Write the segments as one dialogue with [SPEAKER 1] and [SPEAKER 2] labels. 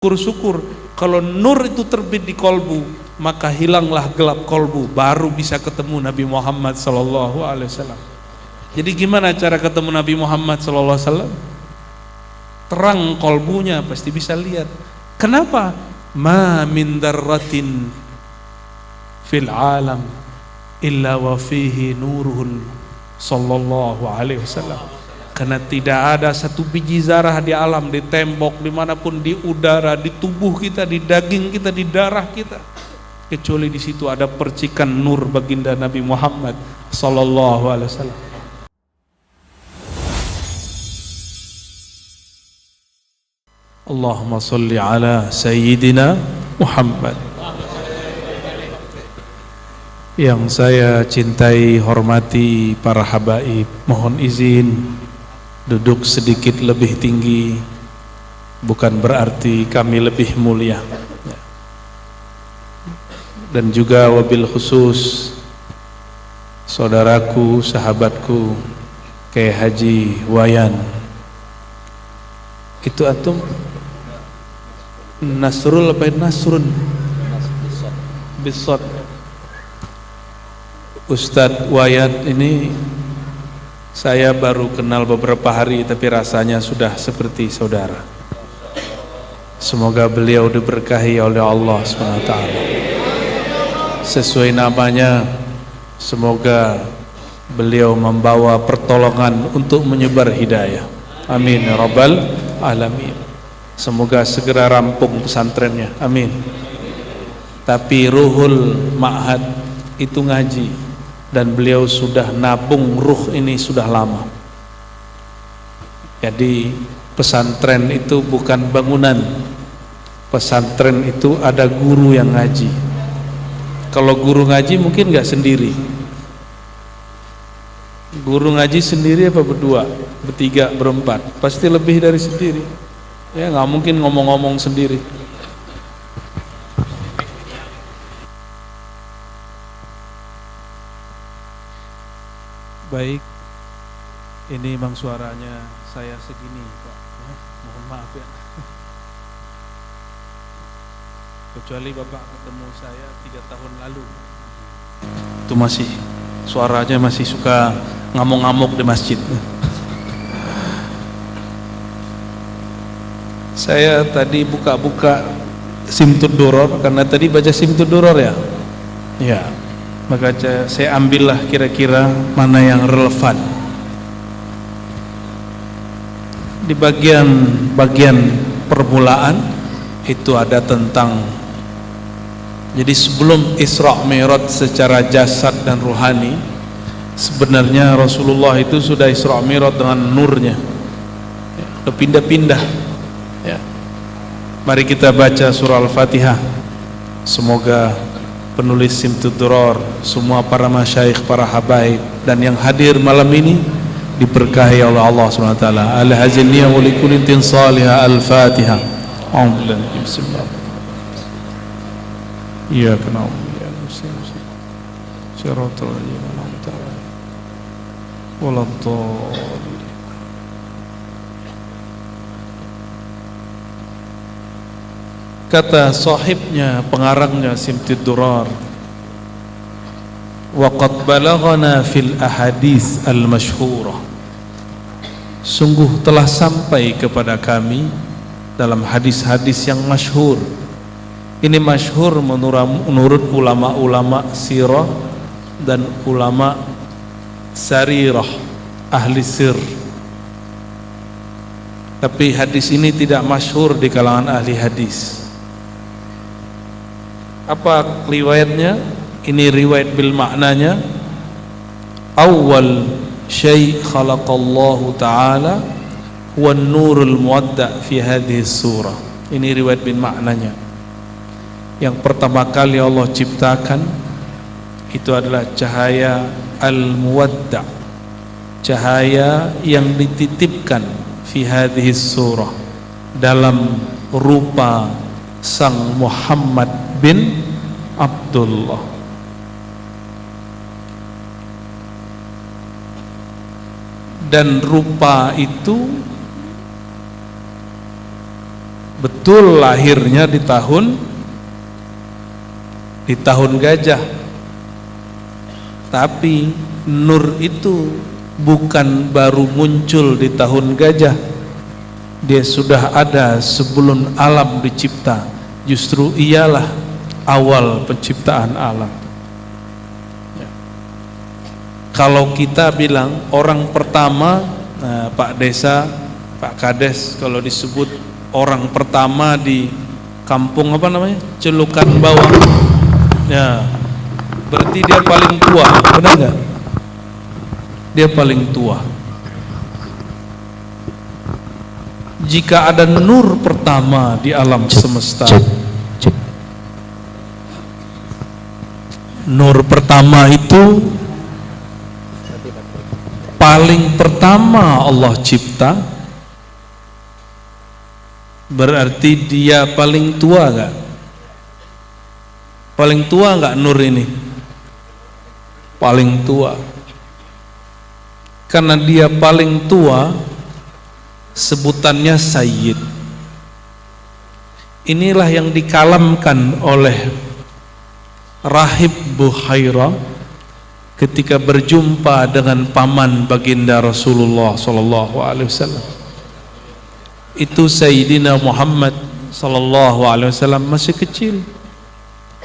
[SPEAKER 1] syukur kalau nur itu terbit di kolbu, maka hilanglah gelap kolbu, baru bisa ketemu Nabi Muhammad sallallahu alaihi wasallam. Jadi gimana cara ketemu Nabi Muhammad sallallahu alaihi wasallam? Terang kolbunya, pasti bisa lihat. Kenapa? Ma min darratin fil alam illa wa fihi nurun sallallahu alaihi wasallam. Karena tidak ada satu biji zarah di alam, di tembok, dimanapun, di udara, di tubuh kita, di daging kita, di darah kita, kecuali di situ ada percikan nur baginda Nabi Muhammad sallallahu alaihi wasallam. Allahumma salli ala Sayyidina Muhammad. Yang saya cintai, hormati para habaib, mohon izin duduk sedikit lebih tinggi, bukan berarti kami lebih mulia. Dan juga wabil khusus saudaraku, sahabatku Kiai Haji Wayan. Itu antum Nasrul apa Nasrun? Bisot. Ustadz Wayan ini saya baru kenal beberapa hari, tapi rasanya sudah seperti saudara. Semoga beliau diberkahi oleh Allah SWT. Sesuai namanya, semoga beliau membawa pertolongan untuk menyebar hidayah. Amin ya rabbal alamin. Semoga segera rampung pesantrennya. Amin. Tapi ruhul ma'had itu ngaji, dan beliau sudah nabung ruh ini sudah lama. Jadi pesantren itu bukan bangunan, pesantren itu ada guru yang ngaji. Kalau guru ngaji mungkin nggak sendiri. Guru ngaji sendiri apa berdua, bertiga, berempat, pasti lebih dari sendiri. Ya nggak mungkin ngomong-ngomong sendiri. Baik, ini memang suaranya saya segini Pak, mohon maaf ya. Kecuali Bapak ketemu saya 3 tahun lalu, itu masih suaranya masih suka ngamuk-ngamuk di masjid. Saya tadi buka-buka Simtud Duror, karena tadi baca Simtud Duror ya. Ya. Maka saya ambillah kira-kira mana yang relevan. Di bagian permulaan itu ada tentang, jadi sebelum Isra Mi'raj secara jasad dan ruhani, sebenarnya Rasulullah itu sudah Isra Mi'raj dengan nurnya, berpindah-pindah ya. Mari kita baca surah Al-Fatihah. Semoga penulis Simtud Duror, semua para masyayikh, para habaib, dan yang hadir malam ini diberkahi oleh Allah SWT. Al-Haziniyah wa likulli tin salihah. Al-Fatihah. Alhamdulillah. Bismillah. Iyyaka na'budu wa iyyaka nasta'in. Shiratal ladzina an'amta 'alaihim waladdallin. Kata sahibnya, pengarangnya Simtud Duror, waqad balaghana fil ahadits al-masyhurah, sungguh telah sampai kepada kami dalam hadis-hadis yang masyhur. Ini masyhur menurut ulama-ulama sirah dan ulama sarirah, ahli sir. Tapi hadis ini tidak masyhur di kalangan ahli hadis. Apa riwayatnya? Ini riwayat bil maknanya. Awal syai' khalaqallahu ta'ala huwa nurul muwadda' fi hadhihi surah. Ini riwayat bil maknanya. Yang pertama kali Allah ciptakan itu adalah cahaya al-muwadda', cahaya yang dititipkan fi hadhihi surah, dalam rupa sang Muhammad bin Abdullah. Dan rupa itu betul lahirnya di tahun gajah. Tapi nur itu bukan baru muncul di tahun gajah, dia sudah ada sebelum alam dicipta. Justru ialah awal penciptaan alam. Kalau kita bilang orang pertama, nah, Pak Desa, Pak Kades, kalau disebut orang pertama di kampung apa namanya, Celukan Bawang, ya berarti dia paling tua, benar nggak? Dia paling tua. Jika ada nur pertama di alam semesta, nur pertama itu paling pertama Allah cipta, berarti dia paling tua gak? Paling tua gak nur ini? Paling tua. Karena dia paling tua, sebutannya Sayyid. Inilah yang dikalamkan oleh Rahib Buhairah ketika berjumpa dengan paman baginda Rasulullah sallallahu alaihi wasallam. Itu Sayyidina Muhammad sallallahu alaihi wasallam masih kecil.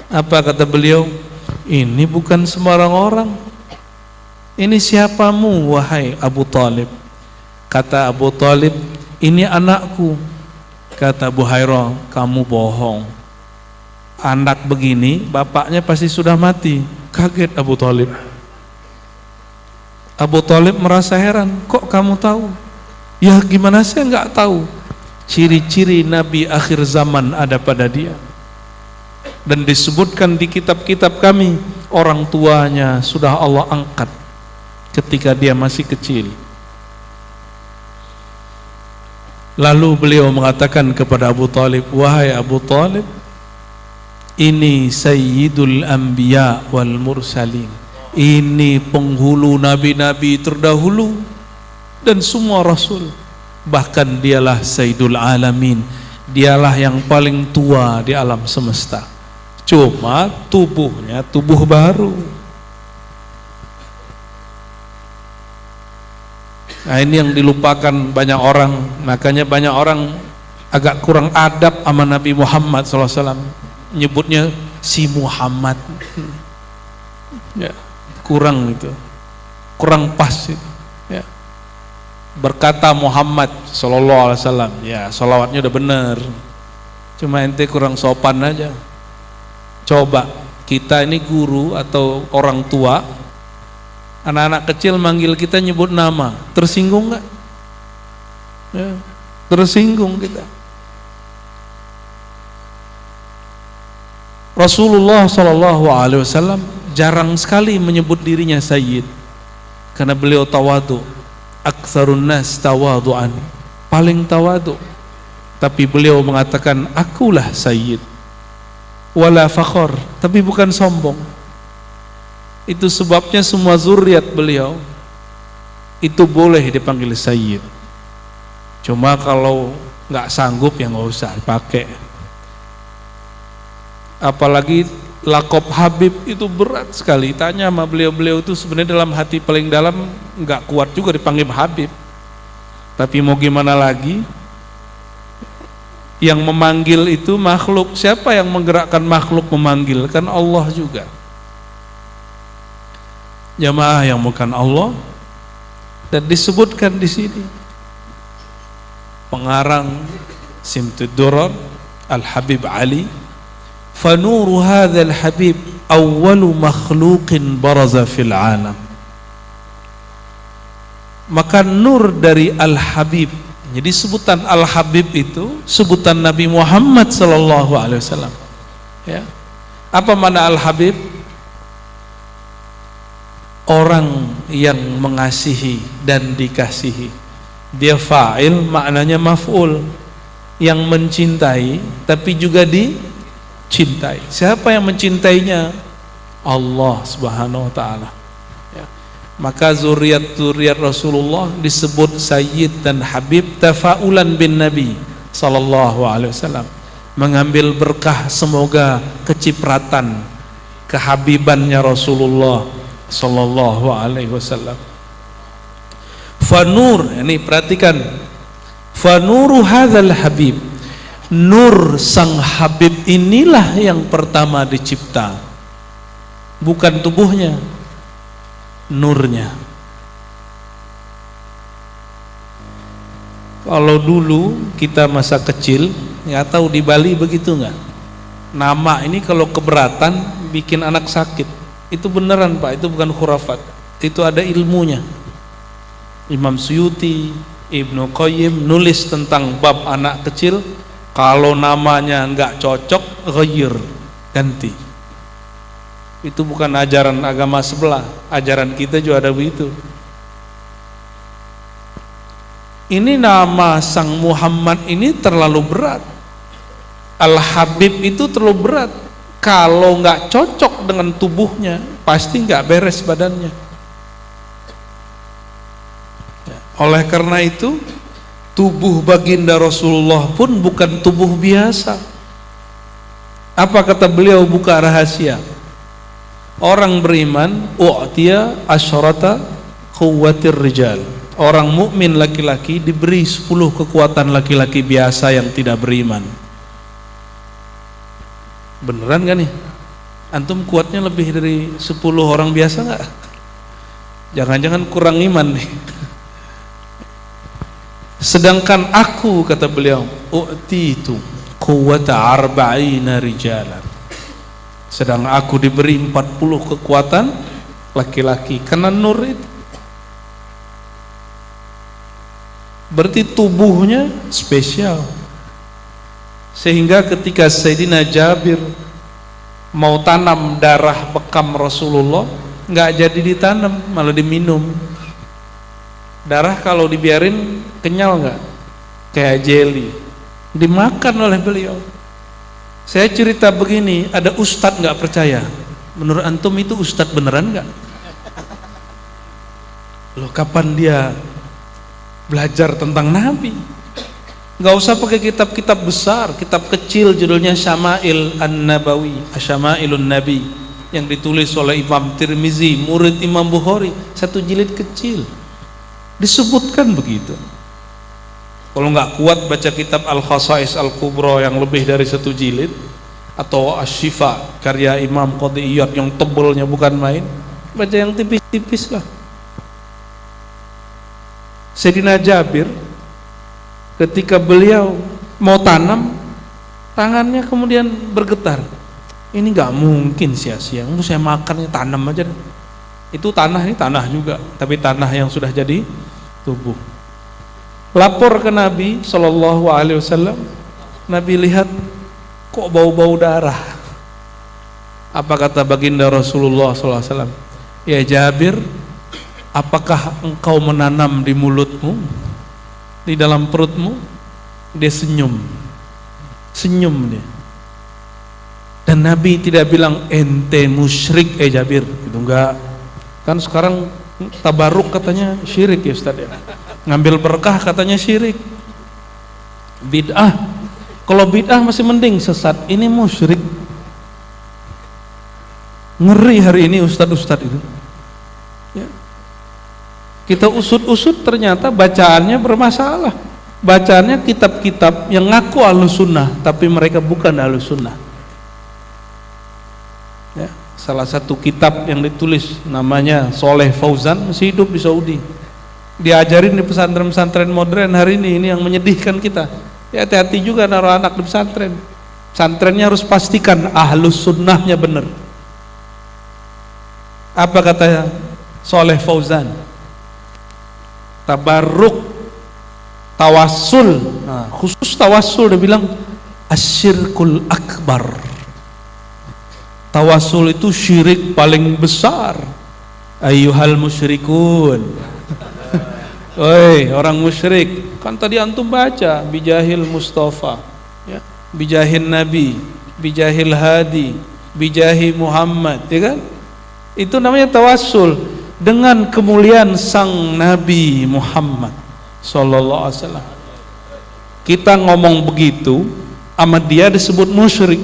[SPEAKER 1] Apa kata beliau? Ini bukan sembarang orang. Ini siapamu wahai Abu Talib? Kata Abu Talib, ini anakku. Kata Buhairah, kamu bohong. Anak begini bapaknya pasti sudah mati. Kaget Abu Talib. Abu Talib merasa heran, kok kamu tahu? Ya gimana saya nggak tahu? Ciri-ciri Nabi akhir zaman ada pada dia. Dan disebutkan di kitab-kitab kami, orang tuanya sudah Allah angkat ketika dia masih kecil. Lalu beliau mengatakan kepada Abu Talib, wahai Abu Talib, ini Sayyidul Anbiya wal Mursalin. Ini penghulu nabi-nabi terdahulu dan semua rasul. Bahkan dialah Sayyidul Alamin. Dialah yang paling tua di alam semesta. Cuma tubuhnya tubuh baru. Nah ini yang dilupakan banyak orang. Makanya banyak orang agak kurang adab sama Nabi Muhammad SAW. Nyebutnya si Muhammad. Ya, kurang itu, kurang pas itu. Ya. Berkata Muhammad SAW, ya salawatnya udah bener. Cuma ente kurang sopan aja. Coba kita ini guru atau orang tua, anak-anak kecil manggil kita nyebut nama, tersinggung nggak? Ya, tersinggung kita. Rasulullah SAW jarang sekali menyebut dirinya Sayyid, karena beliau tawadu. Aktsarun nas tawadu'an, paling tawadu. Tapi beliau mengatakan akulah Sayyid. Wala fakhar, tapi bukan sombong. Itu sebabnya semua zuriat beliau itu boleh dipanggil Sayyid. Cuma kalau nggak sanggup ya nggak usah dipakai. Apalagi lakob Habib itu berat sekali. Tanya sama beliau-beliau itu sebenarnya dalam hati paling dalam nggak kuat juga dipanggil Habib. Tapi mau gimana lagi? Yang memanggil itu makhluk. Siapa yang menggerakkan makhluk memanggil? Kan Allah juga. Jamaah yang bukan Allah. Dan disebutkan di sini pengarang Simtud Durar Al-Habib Ali, fanuru hadzal habib awwalu makhluqin baraza fil alam. Maka nur dari Al-Habib, jadi sebutan Al-Habib itu sebutan Nabi Muhammad sallallahu alaihi wasallam. Ya. Apa makna Al-Habib? Orang yang mengasihi dan dikasihi. Dia fa'il, maknanya maf'ul, yang mencintai tapi juga dicintai. Siapa yang mencintainya? Allah Subhanahu wa taala. Ya. Maka zuriat Rasulullah disebut Sayyid dan Habib tafa'ulan bin Nabi, sallallahu alaihi wasallam, mengambil berkah semoga kecipratan kehabibannya Rasulullah sallallahu alaihi wasallam. Fanur, ini perhatikan, fanuru hadzal habib, nur sang habib inilah yang pertama dicipta, bukan tubuhnya, nurnya. Kalau dulu kita masa kecil, nggak tahu di Bali begitu nggak, nama ini kalau keberatan bikin anak sakit, itu beneran Pak, itu bukan khurafat, itu ada ilmunya. Imam Suyuti, Ibnu Qayyim nulis tentang bab anak kecil, kalau namanya nggak cocok, ghayr, ganti. Itu bukan ajaran agama sebelah, ajaran kita juga ada begitu. Ini nama sang Muhammad ini terlalu berat, Al-Habib itu terlalu berat. Kalau nggak cocok dengan tubuhnya, pasti nggak beres badannya. Oleh karena itu, tubuh baginda Rasulullah pun bukan tubuh biasa. Apa kata beliau, buka rahasia? Orang beriman, u'tiya asyarata quwwatir rijal. Orang mukmin laki-laki diberi 10 kekuatan laki-laki biasa yang tidak beriman. Beneran gak nih? Antum kuatnya lebih dari 10 orang biasa gak? Jangan-jangan kurang iman nih. Sedangkan aku, kata beliau, u'titu quwwata arba'ina rijalan. Sedang aku diberi 40 kekuatan laki-laki karena nur itu. Berarti tubuhnya spesial. Sehingga ketika Sayyidina Jabir mau tanam darah bekam Rasulullah, nggak jadi ditanam, malah diminum. Darah kalau dibiarin kenyal nggak? Kayak jelly, dimakan oleh beliau. Saya cerita begini, ada ustadz nggak percaya. Menurut antum itu ustadz beneran nggak? Loh, kapan dia belajar tentang Nabi? Nggak usah pakai kitab-kitab besar, kitab kecil judulnya Syama'il An-Nabawi, Syama'ilun Nabi, yang ditulis oleh Imam Tirmizi, murid Imam Bukhari, 1 jilid kecil. Disebutkan begitu. Kalau nggak kuat baca kitab Al-Khasais Al-Kubra yang lebih dari 1 jilid, atau Asy-Syifa karya Imam Qadhi Iyad yang tebalnya bukan main, baca yang tipis-tipis lah. Sayyidina Jabir ketika beliau mau tanam, tangannya kemudian bergetar. Ini nggak mungkin sia-sia, saya makannya, tanam aja. Itu tanah, ini tanah juga, tapi tanah yang sudah jadi tubuh. Lapor ke Nabi Shallallahu Alaihi Wasallam. Nabi lihat kok bau-bau darah. Apa kata baginda Rasulullah Sallallahu Alaihi Wasallam? Ya Jabir, apakah engkau menanam di mulutmu, di dalam perutmu? Dia senyum, senyum dia. Dan Nabi tidak bilang ente musyrik Jabir, itu enggak. Kan sekarang tabaruk katanya syirik ya Ustaz ya. Ngambil berkah katanya syirik. Bid'ah. Kalau bid'ah masih mending, sesat ini musyrik. Ngeri hari ini ustad-ustad itu. Ya. Kita usut-usut ternyata bacaannya bermasalah. Bacaannya kitab-kitab yang ngaku ahlus sunnah, tapi mereka bukan ahlus sunnah. Ya. Salah satu kitab yang ditulis namanya Soleh Fauzan, masih hidup di Saudi. Diajarin di pesantren-pesantren modern hari ini yang menyedihkan kita. Ya hati-hati juga naruh anak di pesantren. Pesantrennya harus pastikan ahlus sunnahnya benar. Apa kata Soleh Fauzan? Tabarruk, tawassul. Nah, khusus tawassul dia bilang asyirkul akbar. Tawassul itu syirik paling besar. Ayyuhal musyrikun. Woi orang musyrik, kan tadi antum baca bijahil Mustafa, ya, bijahin Nabi, bijahil Hadi, bijahi Muhammad, ya kan? Itu namanya tawassul dengan kemuliaan sang Nabi Muhammad Sallallahu Alaihi Wasallam. Kita ngomong begitu sama dia disebut musyrik.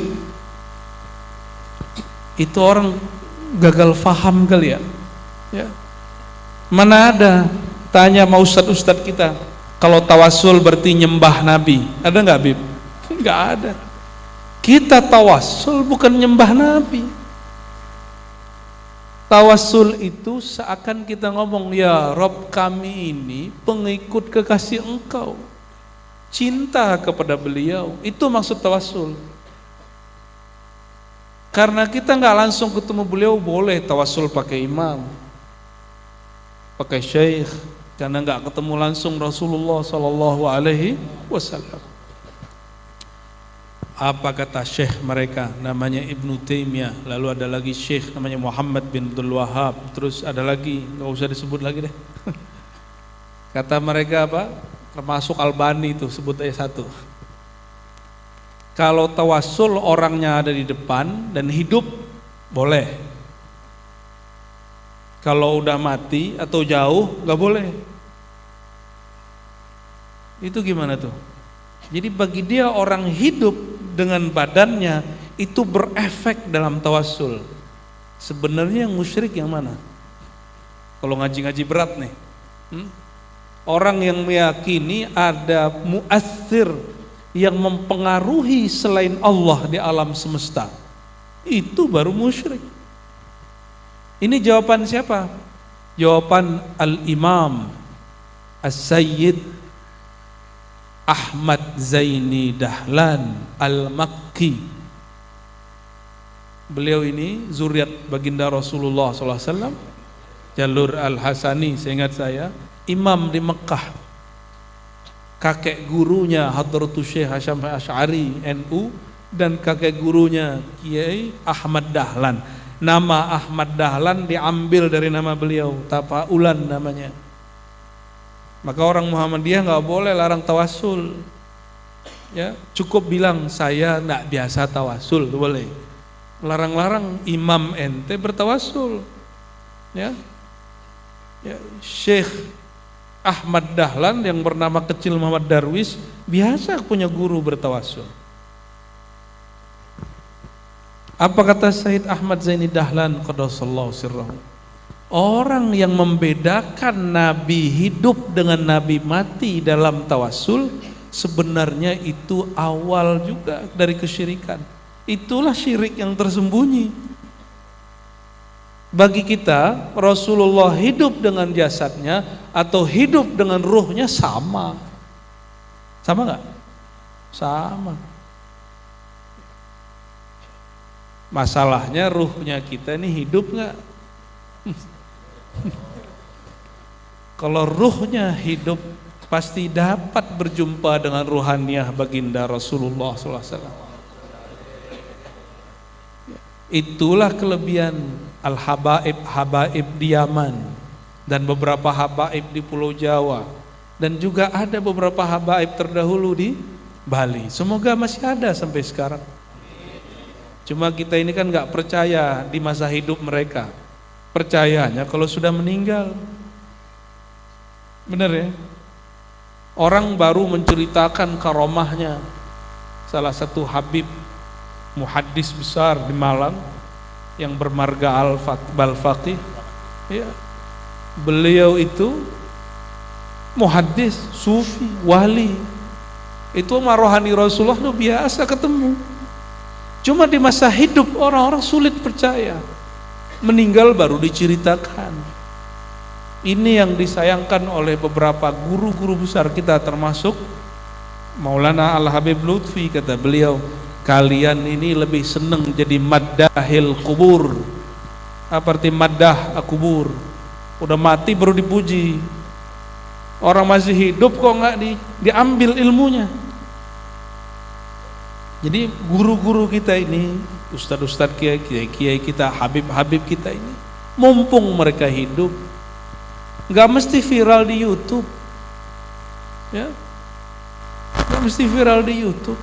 [SPEAKER 1] Itu orang gagal faham kali ya. Ya. Mana ada tanya sama ustadz kita, kalau tawasul berarti nyembah Nabi, ada nggak Bib? Nggak ada. Kita tawasul bukan nyembah Nabi. Tawasul itu seakan kita ngomong, ya Rob kami ini pengikut kekasih Engkau, cinta kepada beliau, itu maksud tawasul. Karena kita nggak langsung ketemu beliau, boleh tawasul pakai imam, pakai syekh, karena nggak ketemu langsung Rasulullah Sallallahu Alaihi Wasallam. Apa kata syekh mereka, namanya Ibnu Taimiyah, lalu ada lagi syekh namanya Muhammad bin Abdul Wahab, terus ada lagi, nggak usah disebut lagi deh. Kata mereka apa? Termasuk Albani itu, sebut aja satu. Kalau tawasul orangnya ada di depan dan hidup, boleh. Kalau udah mati atau jauh, nggak boleh. Itu gimana tuh? Jadi bagi dia orang hidup dengan badannya itu berefek dalam tawasul. Sebenarnya yang musyrik yang mana? Kalau ngaji-ngaji berat nih, orang yang meyakini ada muassir yang mempengaruhi selain Allah di alam semesta, itu baru musyrik. Ini jawaban siapa? Jawaban Al-Imam As-Sayyid Ahmad Zaini Dahlan Al-Makki. Beliau ini zuriat baginda Rasulullah SAW, jalur Al-Hasani seingat saya, imam di Mekah. Kakek gurunya Hadratus Syekh Hasyim Asy'ari NU dan kakek gurunya Kiai Ahmad Dahlan. Nama Ahmad Dahlan diambil dari nama beliau, Tafaulan namanya. Maka orang Muhammadiyah nggak boleh larang tawasul, ya cukup bilang saya nggak biasa tawasul, boleh. Larang-larang imam ente bertawasul, ya. Syekh Ahmad Dahlan yang bernama kecil Muhammad Darwis biasa punya guru bertawasul. Apa kata Sayyid Ahmad Zaini Dahlan qaddasallahu sirrahu? Orang yang membedakan Nabi hidup dengan Nabi mati dalam tawasul, sebenarnya itu awal juga dari kesyirikan. Itulah syirik yang tersembunyi. Bagi kita, Rasulullah hidup dengan jasadnya atau hidup dengan ruhnya sama. Sama nggak? Sama. Masalahnya ruhnya kita ini hidup nggak? Kalau ruhnya hidup, pasti dapat berjumpa dengan ruhaniyah baginda Rasulullah SAW. Itulah kelebihan al-habaib di Yaman dan beberapa habaib di Pulau Jawa, dan juga ada beberapa habaib terdahulu di Bali. Semoga masih ada sampai sekarang. Cuma kita ini kan nggak percaya di masa hidup mereka. Percayanya kalau sudah meninggal. Benar ya? Orang baru menceritakan karomahnya salah satu habib muhaddis besar di Malang yang bermarga Al-Faqih, ya. Beliau itu muhaddis, sufi, wali. Itu sama rohani Rasulullah itu biasa ketemu. Cuma di masa hidup orang-orang sulit percaya. Meninggal baru diceritakan. Ini yang disayangkan oleh beberapa guru-guru besar kita, termasuk Maulana Al-Habib Lutfi. Kata beliau, kalian ini lebih seneng jadi maddahil kubur. Apa arti maddah kubur? Udah mati baru dipuji. Orang masih hidup kok nggak diambil ilmunya. Jadi guru-guru kita ini, ustadz-ustadz kiai kita, habib-habib kita ini, mumpung mereka hidup, nggak mesti viral di YouTube, ya, nggak mesti viral di YouTube.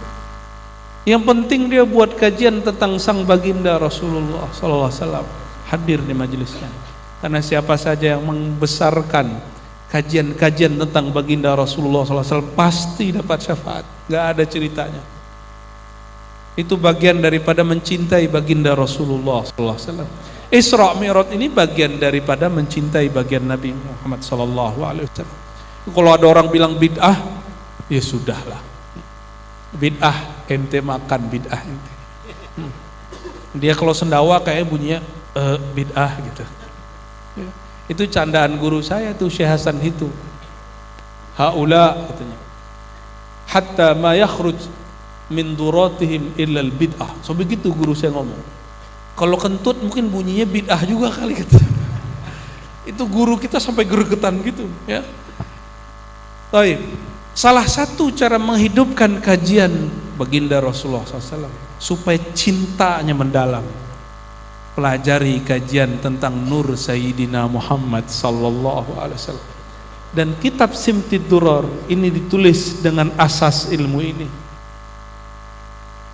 [SPEAKER 1] Yang penting dia buat kajian tentang sang baginda Rasulullah SAW, hadir di majelisnya. Karena siapa saja yang membesarkan kajian-kajian tentang baginda Rasulullah SAW, pasti dapat syafaat, nggak ada ceritanya. Itu bagian daripada mencintai baginda Rasulullah SAW. Isra Mi'raj ini bagian daripada mencintai bagian Nabi Muhammad SAW. Kalau ada orang bilang bid'ah, ya sudahlah. Bid'ah ente makan bid'ah ente. Dia kalau sendawa kayak bunyinya bid'ah gitu. Itu candaan guru saya tuh, Syekh Hasan itu. Haula katanya. Hatta ma yakhruj min duratihim illa al-bid'ah. So begitu guru saya ngomong. Kalau kentut mungkin bunyinya bid'ah juga kali gitu. Itu guru kita sampai gregetan gitu, ya. Baik. Salah satu cara menghidupkan kajian baginda Rasulullah SAW supaya cintanya mendalam, pelajari kajian tentang Nur Sayyidina Muhammad sallallahu alaihi wasallam. Dan kitab Simtid Durar ini ditulis dengan asas ilmu ini.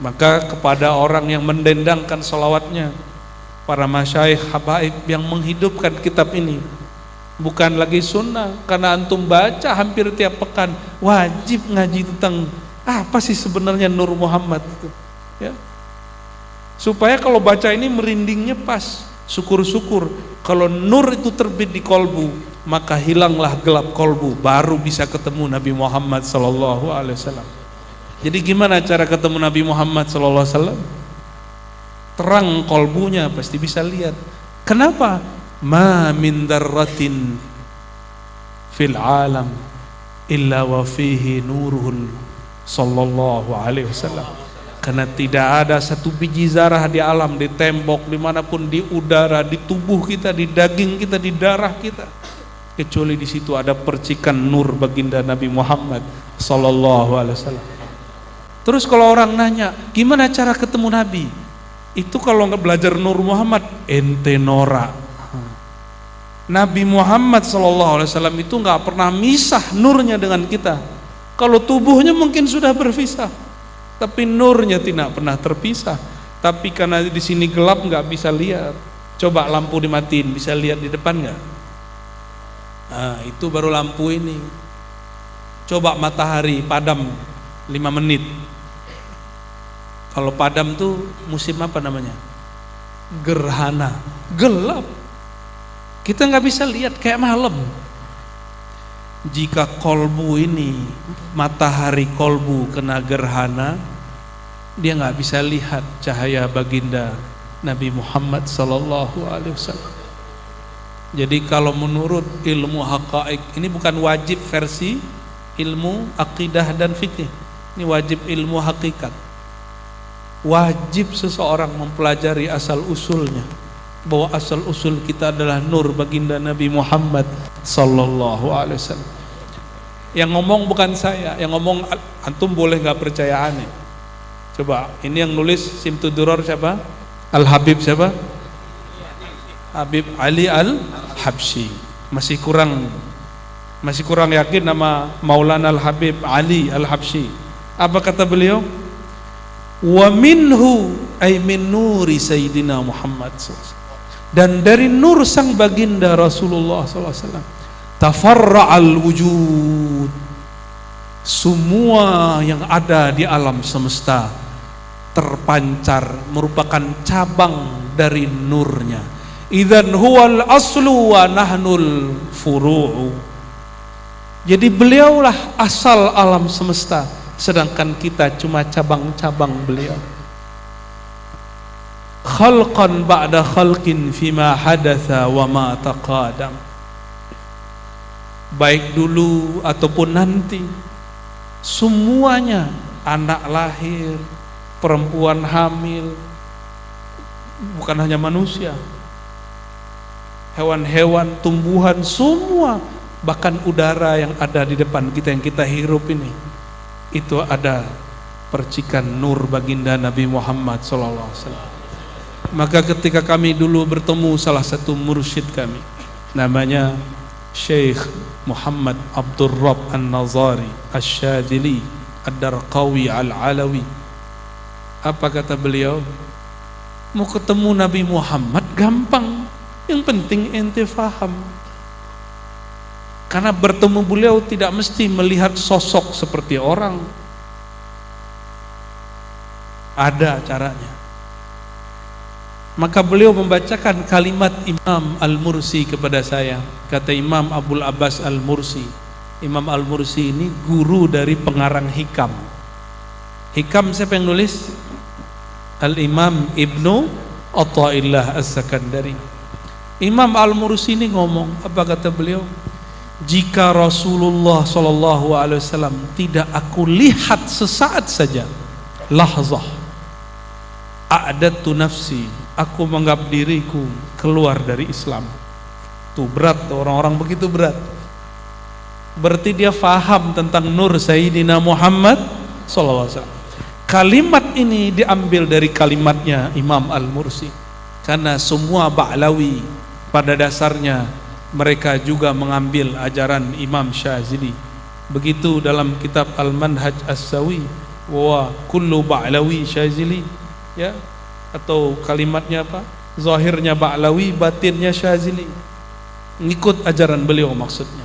[SPEAKER 1] Maka kepada orang yang mendendangkan salawatnya, para masyayikh habaib yang menghidupkan kitab ini, bukan lagi sunnah, karena antum baca hampir tiap pekan, wajib ngaji tentang apa sih sebenarnya Nur Muhammad itu, ya. Supaya kalau baca ini merindingnya pas. Syukur-syukur kalau nur itu terbit di kolbu, maka hilanglah gelap kolbu, baru bisa ketemu Nabi Muhammad sallallahu alaihi wasallam. Jadi gimana cara ketemu Nabi Muhammad sallallahu alaihi wasallam? Terang kolbunya pasti bisa lihat. Kenapa? Ma min darratin fil alam illa wa fihi nuruhun sallallahu alaihi wasallam. Karena tidak ada satu biji zarah di alam, di tembok, dimanapun, di udara, di tubuh kita, di daging kita, di darah kita, kecuali di situ ada percikan nur baginda Nabi Muhammad sallallahu alaihi wasallam. Terus kalau orang nanya, gimana cara ketemu Nabi? Itu kalau nggak belajar Nur Muhammad, ente norak. Nabi Muhammad sallallahu alaihi wasallam itu nggak pernah misah nurnya dengan kita. Kalau tubuhnya mungkin sudah berpisah, tapi nurnya tidak pernah terpisah. Tapi karena di sini gelap nggak bisa lihat. Coba lampu dimatiin, bisa lihat di depan nggak? Nah, itu baru lampu ini. Coba matahari padam 5 menit. Kalau padam tuh musim apa namanya? Gerhana, gelap. Kita nggak bisa lihat, kayak malam. Jika kolbu ini, matahari kolbu kena gerhana, dia nggak bisa lihat cahaya baginda Nabi Muhammad sallallahu alaihi wasallam. Jadi kalau menurut ilmu haqa'iq, ini bukan wajib versi ilmu akidah dan fikih, ini wajib ilmu hakikat. Wajib seseorang mempelajari asal usulnya, bahwa asal usul kita adalah nur baginda Nabi Muhammad sallallahu alaihi wasallam. Yang ngomong bukan saya, yang ngomong antum boleh nggak percaya aneh. Coba, ini yang nulis Simtud Durar siapa? Al-Habib siapa? Habib Ali Al-Habsyi. Masih kurang yakin nama Maulana Al-Habib Ali Al-Habsyi. Apa kata beliau? Wa minhu ay min nuri Sayyidina Muhammad SAW. Dan dari nur sang baginda Rasulullah SAW, tafarra'al wujud, semua yang ada di alam semesta terpancar, merupakan cabang dari nurnya. Idzan huwal aslu wa nahnul furu'u. Jadi beliaulah asal alam semesta, sedangkan kita cuma cabang-cabang beliau. Khalqan ba'da khalqin fima hadatha wa ma taqadam. Baik dulu ataupun nanti, semuanya, anak lahir, perempuan hamil, bukan hanya manusia, hewan-hewan, tumbuhan, semua, bahkan udara yang ada di depan kita yang kita hirup ini, itu ada percikan nur baginda Nabi Muhammad SAW. Maka ketika kami dulu bertemu salah satu mursyid kami, namanya Syekh Muhammad Abdul Rabb An-Nazari Asy-Syadzili Ad-Darqawi Al-Alawi, apa kata beliau? Mau ketemu Nabi Muhammad gampang, yang penting ente faham. Karena bertemu beliau tidak mesti melihat sosok seperti orang, ada caranya. Maka beliau membacakan kalimat Imam Al-Mursi kepada saya. Kata Imam Abul Abbas Al-Mursi, Imam Al-Mursi ini guru dari pengarang hikam. Hikam siapa yang nulis? Al-Imam Ibnu Athaillah As-Sakandari. Imam Al-Mursi ini ngomong, apa kata beliau? Jika Rasulullah SAW tidak aku lihat sesaat saja, lahzah, a'dadtu nafsi, aku menganggap diriku keluar dari Islam. Tuh berat, orang-orang begitu berat. Berarti dia faham tentang nur Sayyidina Muhammad SAW. Kalimat ini diambil dari kalimatnya Imam Al-Mursi. Karena semua Ba'lawi pada dasarnya mereka juga mengambil ajaran Imam Syazili. Begitu dalam kitab Al-Manhaj As-Sawi, wa kullu Ba'lawi Syazili, ya, atau kalimatnya apa? Zahirnya Ba'lawi, batinnya Syazili. Ngikut ajaran beliau maksudnya.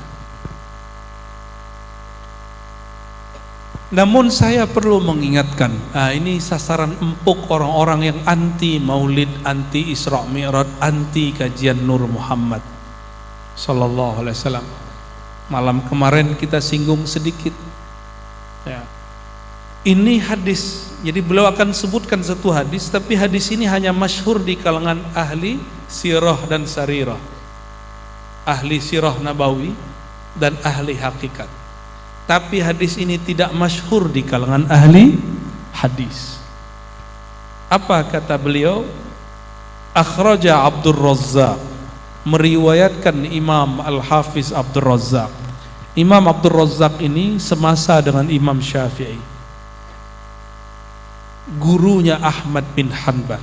[SPEAKER 1] Namun saya perlu mengingatkan, ini sasaran empuk orang-orang yang anti maulid, anti Isra Mi'raj, anti kajian Nur Muhammad Sallallahu Alaihi Wasallam. Malam kemarin kita singgung sedikit, ya. Ini hadis, jadi beliau akan sebutkan satu hadis, tapi hadis ini hanya masyhur di kalangan ahli sirah dan sarirah, ahli sirah nabawi dan ahli hakikat. Tapi hadis ini tidak masyhur di kalangan ahli hadis. Apa kata beliau? Akhraja Abdul Razzaq, meriwayatkan Imam Al-Hafiz Abdul Razzaq. Imam Abdul Razzaq ini semasa dengan Imam Syafi'i, gurunya Ahmad bin Hanbal.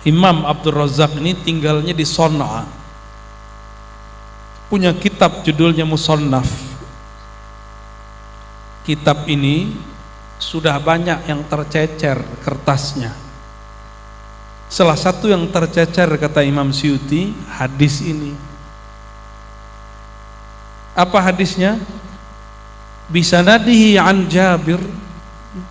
[SPEAKER 1] Imam Abdul Razzaq ini tinggalnya di Son'a, punya kitab judulnya Musannaf. Kitab ini sudah banyak yang tercecer kertasnya. Salah satu yang tercecer, kata Imam Suyuti, hadis ini. Apa hadisnya? Bisanadihi an Jabir,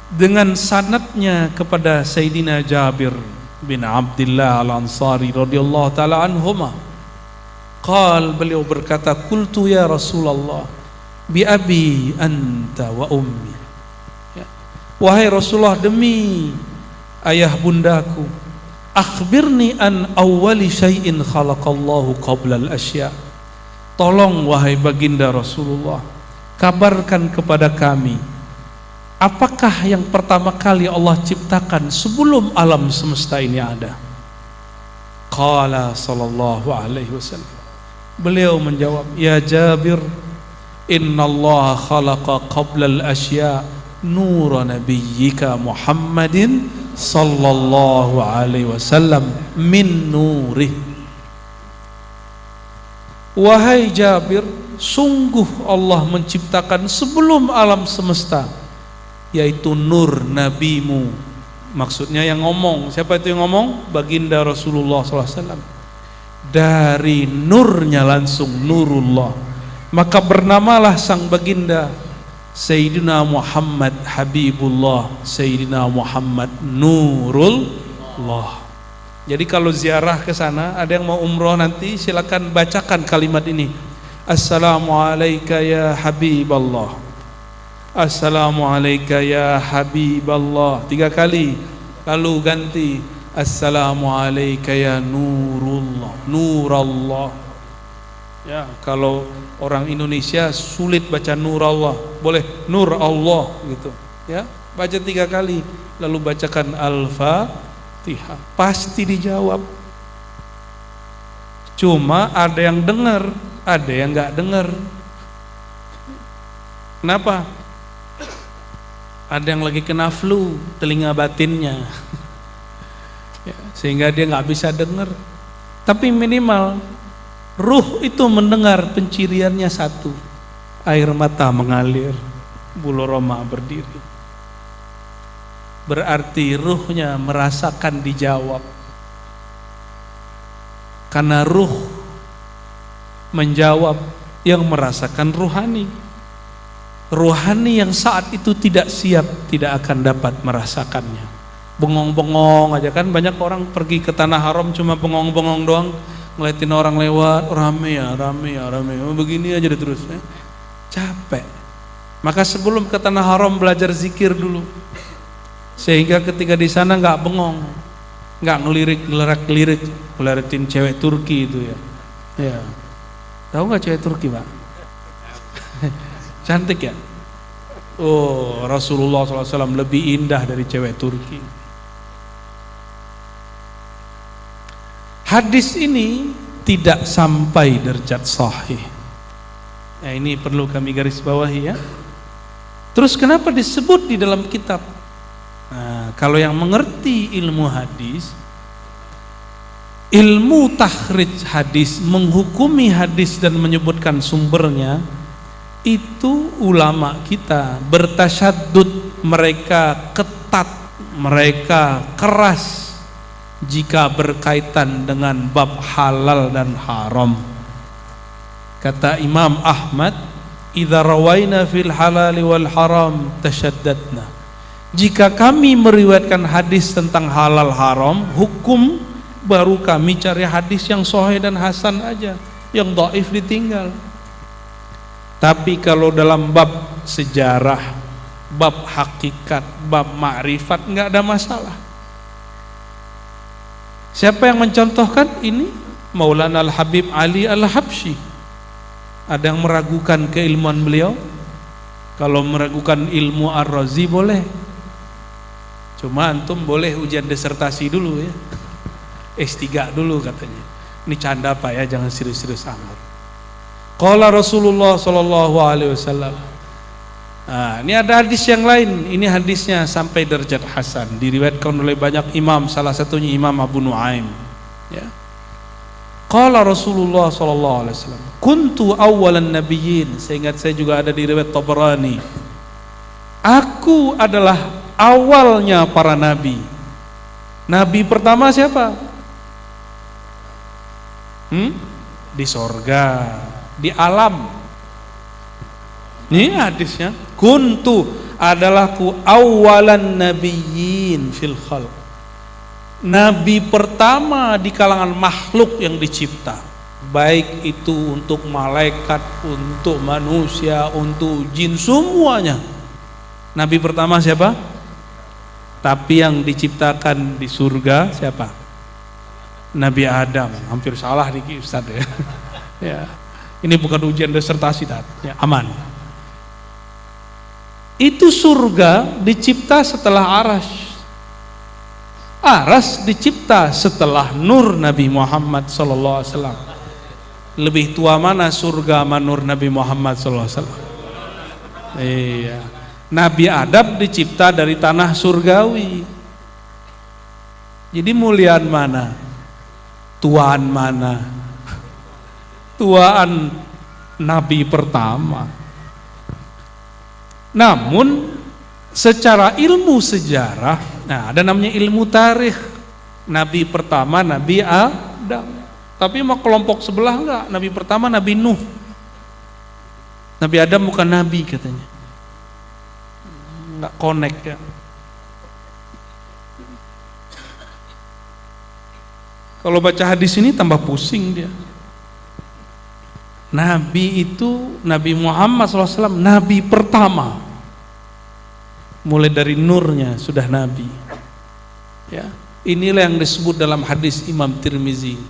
[SPEAKER 1] dengan sanadnya kepada Sayyidina Jabir bin Abdullah Al-Ansari radhiyallahu taala anhuma. Qal, beliau berkata, qultu ya Rasulullah bi abi anta wa ummi, ya. Wahai Rasulullah, demi ayah bundaku, akhbirni an awwali syai'in khalaqallahu qabla al-asya. Tolong wahai baginda Rasulullah, kabarkan kepada kami, apakah yang pertama kali Allah ciptakan sebelum alam semesta ini ada? Qala sallallahu alaihi wasallam, beliau menjawab, ya Jabir, innallaha khalaqa qabla al-asya nura nabiyyika Muhammadin sallallahu alaihi wasallam min nurih. Wahai Jabir, sungguh Allah menciptakan sebelum alam semesta, yaitu nur nabimu. Maksudnya yang ngomong, siapa itu yang ngomong? Baginda Rasulullah SAW. Dari nurnya langsung, nurullah. Maka bernamalah sang baginda Sayyidina Muhammad Habibullah, Sayyidina Muhammad Nurullah. Jadi kalau ziarah ke sana, ada yang mau umroh nanti, silakan bacakan kalimat ini. Assalamualaikum ya Habiballah, Assalamualaikum ya Habiballah, 3 kali. Lalu ganti Assalamualaikum ya Nurullah, Nurallah. Ya, kalau orang Indonesia sulit baca Nur Allah, boleh Nur Allah gitu, ya. Baca 3 kali, lalu bacakan Al-Fatihah, pasti dijawab. Cuma ada yang dengar, ada yang nggak dengar. Kenapa? Ada yang lagi kena flu telinga batinnya, ya, sehingga dia nggak bisa dengar. Tapi minimal ruh itu mendengar, penciriannya satu, air mata mengalir, bulu roma berdiri. Berarti ruhnya merasakan dijawab. Karena ruh menjawab yang merasakan ruhani. Ruhani yang saat itu tidak siap tidak akan dapat merasakannya. Bengong-bengong aja kan, banyak orang pergi ke tanah haram cuma bengong-bengong doang, ngeliatin orang lewat, rame ya, begini aja terus ya. Capek. Maka sebelum ke tanah haram belajar zikir dulu, sehingga ketika di sana nggak bengong, nggak ngelirik, ngeliatin cewek Turki itu ya. Ya, tahu nggak cewek Turki, Pak? Cantik ya? Oh, Rasulullah SAW lebih indah dari cewek Turki. Hadis ini tidak sampai derajat sahih. Nah, ini perlu kami garis bawahi ya. Terus kenapa disebut di dalam kitab? Nah, kalau yang mengerti ilmu hadis, ilmu takhrij hadis, menghukumi hadis dan menyebutkan sumbernya, itu ulama kita bertasyaddud, mereka ketat, mereka keras jika berkaitan dengan bab halal dan haram. Kata Imam Ahmad, idza rawaina fil halal wal haram tasyaddadna. Jika kami meriwayatkan hadis tentang halal haram, hukum, baru kami cari hadis yang sahih dan hasan aja, yang dhaif ditinggal. Tapi kalau dalam bab sejarah, bab hakikat, bab ma'rifat nggak ada masalah. Siapa yang mencontohkan ini? Maulana Al-Habib Ali Al-Habsyi. Ada yang meragukan keilmuan beliau? Kalau meragukan ilmu Ar-Razi boleh. Cuma antum boleh ujian disertasi dulu ya. S3 dulu katanya. Ini canda Pak ya, jangan serius-serius amat. Qala Rasulullah sallallahu alaihi wasallam. Nah, ini ada hadis yang lain. Ini hadisnya sampai derajat hasan, diriwayatkan oleh banyak imam, salah satunya Imam Abu Nuaim. Ya. Qala Rasulullah sallallahu alaihi wasallam, kuntu awwalan nabiyyin. Seingat saya juga ada di riwayat Tabrani. Aku adalah awalnya para nabi. Nabi pertama siapa? Di sorga, di alam. Ini hadisnya, kuntu adalah ku awalan nabiyyin fil khalq. Nabi pertama di kalangan makhluk yang dicipta, baik itu untuk malaikat, untuk manusia, untuk jin, semuanya. Nabi pertama siapa? Tapi yang diciptakan di surga siapa? Nabi Adam. Hampir salah nih Ustaz ya. Ya. Ini bukan ujian disertasi, ya, aman. Itu surga dicipta setelah Arasy. Arasy dicipta setelah nur Nabi Muhammad sallallahu alaihi wasallam. Lebih tua mana surga sama nur Nabi Muhammad sallallahu alaihi wasallam? Iya. Nabi Adam dicipta dari tanah surgawi. Jadi muliaan mana? Tuaan mana? Tuaan Nabi pertama. Namun secara ilmu sejarah, nah ada namanya ilmu tarikh. Nabi pertama Nabi Adam. Tapi mau kelompok sebelah enggak? Nabi pertama Nabi Nuh. Nabi Adam bukan nabi katanya. Enggak connect ya. Kalau baca hadis ini tambah pusing dia. Nabi itu Nabi Muhammad SAW, Nabi pertama. Mulai dari nurnya sudah Nabi. Ya, inilah yang disebut dalam hadis Imam Tirmizi.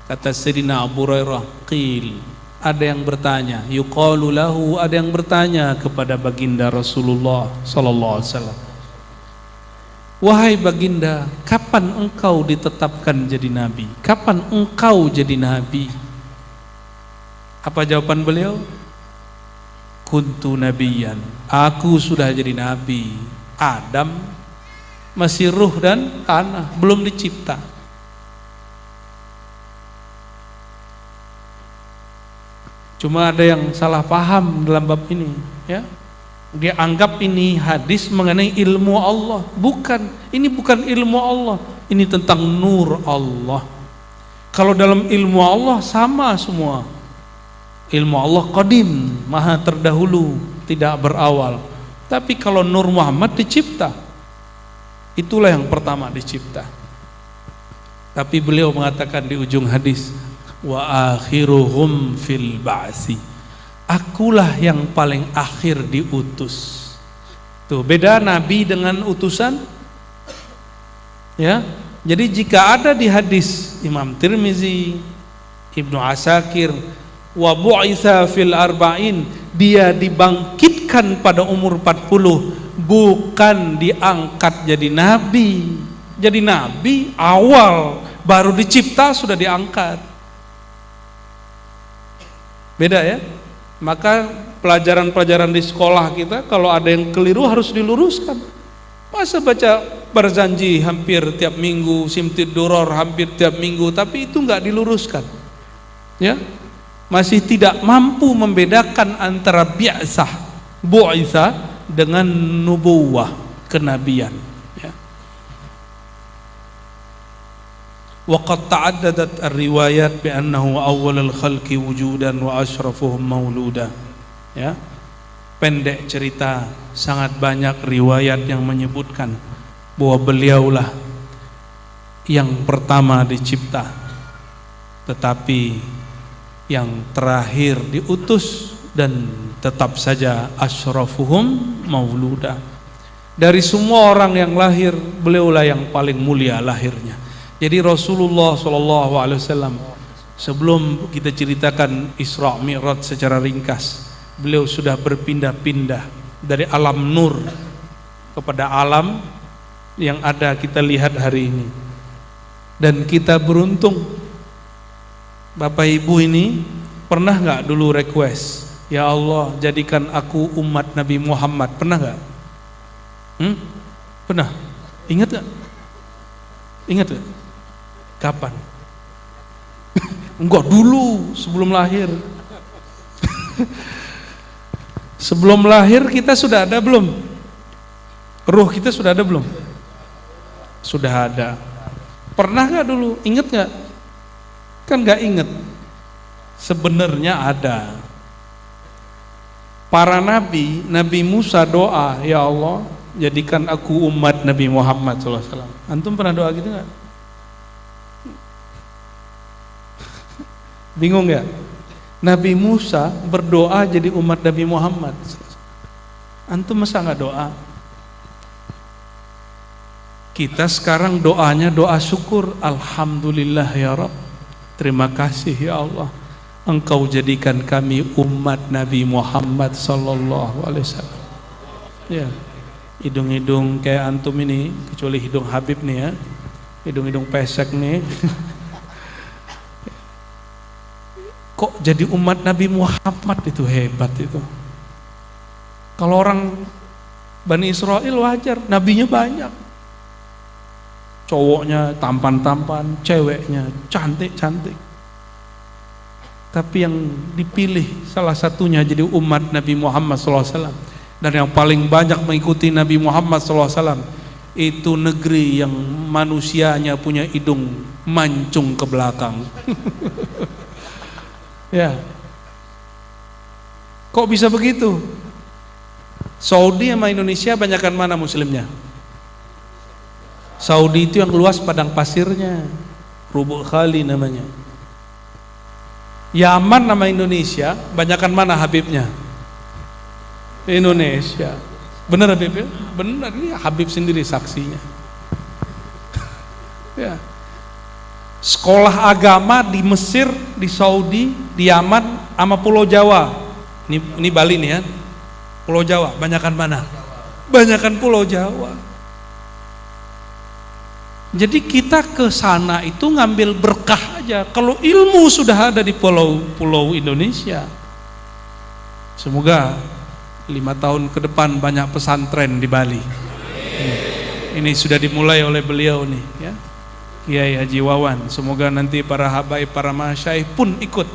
[SPEAKER 1] Kata Sayyidina Abu Hurairah, qil, ada yang bertanya, yuqalu lahu, ada yang bertanya kepada baginda Rasulullah sallallahu alaihi wasallam. Wahai baginda, kapan engkau ditetapkan jadi nabi? Kapan engkau jadi nabi? Apa jawaban beliau? Kuntu nabiyan, aku sudah jadi nabi. Adam masih ruh dan tanah, belum dicipta. Cuma ada yang salah paham dalam bab ini, ya. Dia anggap ini hadis mengenai ilmu Allah. Bukan, ini bukan ilmu Allah. Ini tentang nur Allah. Kalau dalam ilmu Allah sama semua. Ilmu Allah qadim, maha terdahulu, tidak berawal. Tapi kalau Nur Muhammad dicipta, itulah yang pertama dicipta. Tapi beliau mengatakan di ujung hadis, wa akhiruhum fil ba'si, akulah yang paling akhir diutus. Tuh beda nabi dengan utusan, ya. Jadi jika ada di hadis Imam Tirmizi, Ibnu Asakir, wa bu'itsa fil arba'in, dia dibangkitkan pada umur 40, bukan diangkat jadi nabi. Jadi nabi awal, baru dicipta sudah diangkat. Beda ya. Maka pelajaran-pelajaran di sekolah kita kalau ada yang keliru harus diluruskan. Masa baca Barzanji hampir tiap minggu, Simtid Duror hampir tiap minggu, tapi itu nggak diluruskan, ya, masih tidak mampu membedakan antara bi'sah, bu'itsa dengan nubuwah, kenabian, ya. Wa qad ta'addadat ar-riwayat bi annahu awwalul khalqi wujudan wa asyrafuhum mauluda, ya. Pendek cerita, sangat banyak riwayat yang menyebutkan bahwa beliaulah yang pertama dicipta, tetapi yang terakhir diutus, dan tetap saja asyrafuhum mauluda. Dari semua orang yang lahir, beliaulah yang paling mulia lahirnya. Jadi Rasulullah SAW, sebelum kita ceritakan Isra Mi'raj secara ringkas, beliau sudah berpindah-pindah dari alam nur kepada alam yang ada kita lihat hari ini. Dan kita beruntung, Bapak Ibu ini pernah nggak dulu request, ya Allah jadikan aku umat Nabi Muhammad, pernah nggak? Pernah? Ingat nggak? Ingat nggak? Kapan? Enggak, dulu sebelum lahir. Sebelum lahir kita sudah ada belum? Ruh kita sudah ada belum? Sudah ada. Pernah gak dulu? Ingat gak? Kan gak ingat. Sebenarnya ada. Para nabi, Nabi Musa doa, ya Allah jadikan aku umat Nabi Muhammad SAW. Antum pernah doa gitu gak? Bingung gak? Nabi Musa berdoa jadi umat Nabi Muhammad. Antum masa nggak doa? Kita sekarang doanya doa syukur. Alhamdulillah ya Rabb, terima kasih ya Allah, Engkau jadikan kami umat Nabi Muhammad sallallahu alaihi wasallam. Ya, hidung-hidung kayak antum ini, kecuali hidung Habib nih ya, hidung-hidung pesek nih. Kok jadi umat Nabi Muhammad, itu hebat itu. Kalau orang Bani Israel wajar, nabinya banyak. Cowoknya tampan-tampan, ceweknya cantik-cantik. Tapi yang dipilih salah satunya jadi umat Nabi Muhammad SAW. Dan yang paling banyak mengikuti Nabi Muhammad SAW itu negeri yang manusianya punya hidung mancung ke belakang. Ya, kok bisa begitu? Saudi sama Indonesia banyakan mana muslimnya? Saudi itu yang luas padang pasirnya, Rubuk Khali namanya. Yaman nama Indonesia, banyakan mana Habibnya? Indonesia. Benar Habib ya? Benar, ini Habib sendiri saksinya. Ya. Sekolah agama di Mesir, di Saudi, di Yaman, sama Pulau Jawa. Ini Bali nih ya. Pulau Jawa, banyakan mana? Banyakan Pulau Jawa. Jadi kita ke sana itu ngambil berkah aja. Kalau ilmu sudah ada di pulau-pulau Indonesia. Semoga 5 tahun ke depan banyak pesantren di Bali. Ini sudah dimulai oleh beliau nih ya. Kiai Haji Wawan, semoga nanti para habaib, para masyaikh pun ikut.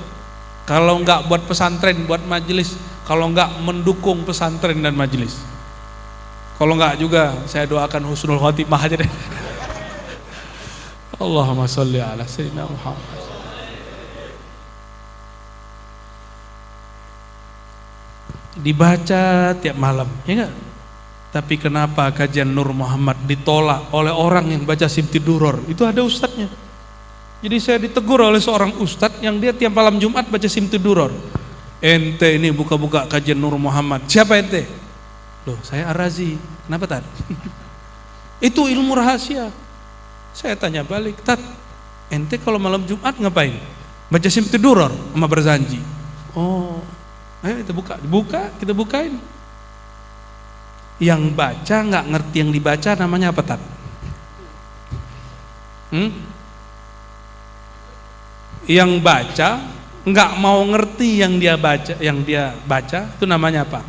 [SPEAKER 1] Kalau enggak buat pesantren, buat majelis. Kalau enggak mendukung pesantren dan majelis. Kalau enggak juga saya doakan husnul khotimah aja deh. Allahumma sholli ala sayyidina Muhammad. dibaca tiap malam, ya enggak? Tapi kenapa kajian Nur Muhammad ditolak oleh orang yang baca Simtiduror? Itu ada ustadznya. Jadi saya ditegur oleh seorang ustadz yang dia tiap malam Jumat baca Simtiduror. Ente ini buka-buka kajian Nur Muhammad. Siapa ente? Loh, saya Ar-Razi. Kenapa Tad? Itu ilmu rahasia. Saya tanya balik, Tad, ente kalau malam Jumat ngapain? Baca Simtiduror sama Barzanji. Oh, ayo kita buka, kita bukain. Yang baca nggak ngerti yang dibaca namanya apa Tad? Yang baca nggak mau ngerti yang dia baca itu namanya apa?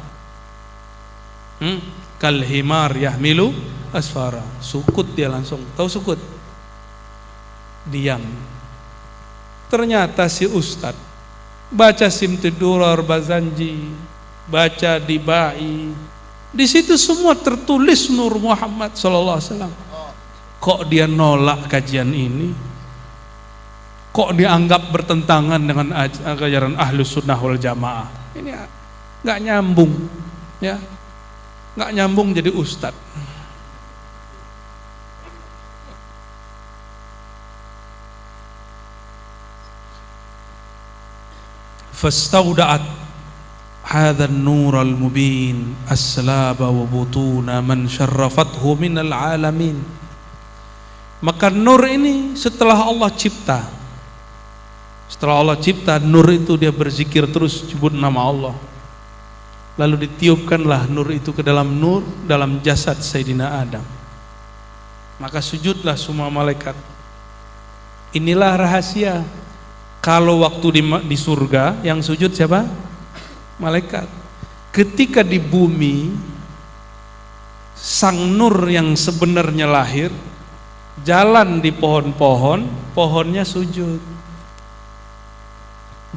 [SPEAKER 1] Kalhimar yahmilu asfara. Sukut dia langsung. Tahu sukut? Diam. Ternyata si ustad baca Simtiduror Barzanji, baca Dibai, di situ semua tertulis Nur Muhammad sallallahu alaihi wasallam. Kok dia nolak kajian ini? Kok dianggap bertentangan dengan ajaran Ahlus Sunnah wal Jamaah? Ini nggak nyambung, ya, nggak nyambung jadi ustad. Fastauda'at hadha an-nur al-mubin as-salaba wa butuna man syarrafathu minal alamin. Maka nur ini setelah Allah cipta, nur itu dia berzikir terus sebut nama Allah. Lalu ditiupkanlah nur itu ke dalam jasad Sayyidina Adam. Maka sujudlah semua malaikat. Inilah rahasia. Kalau waktu di surga yang sujud siapa? Malaikat. Ketika di bumi sang nur yang sebenarnya lahir, jalan di pohon-pohon, pohonnya sujud.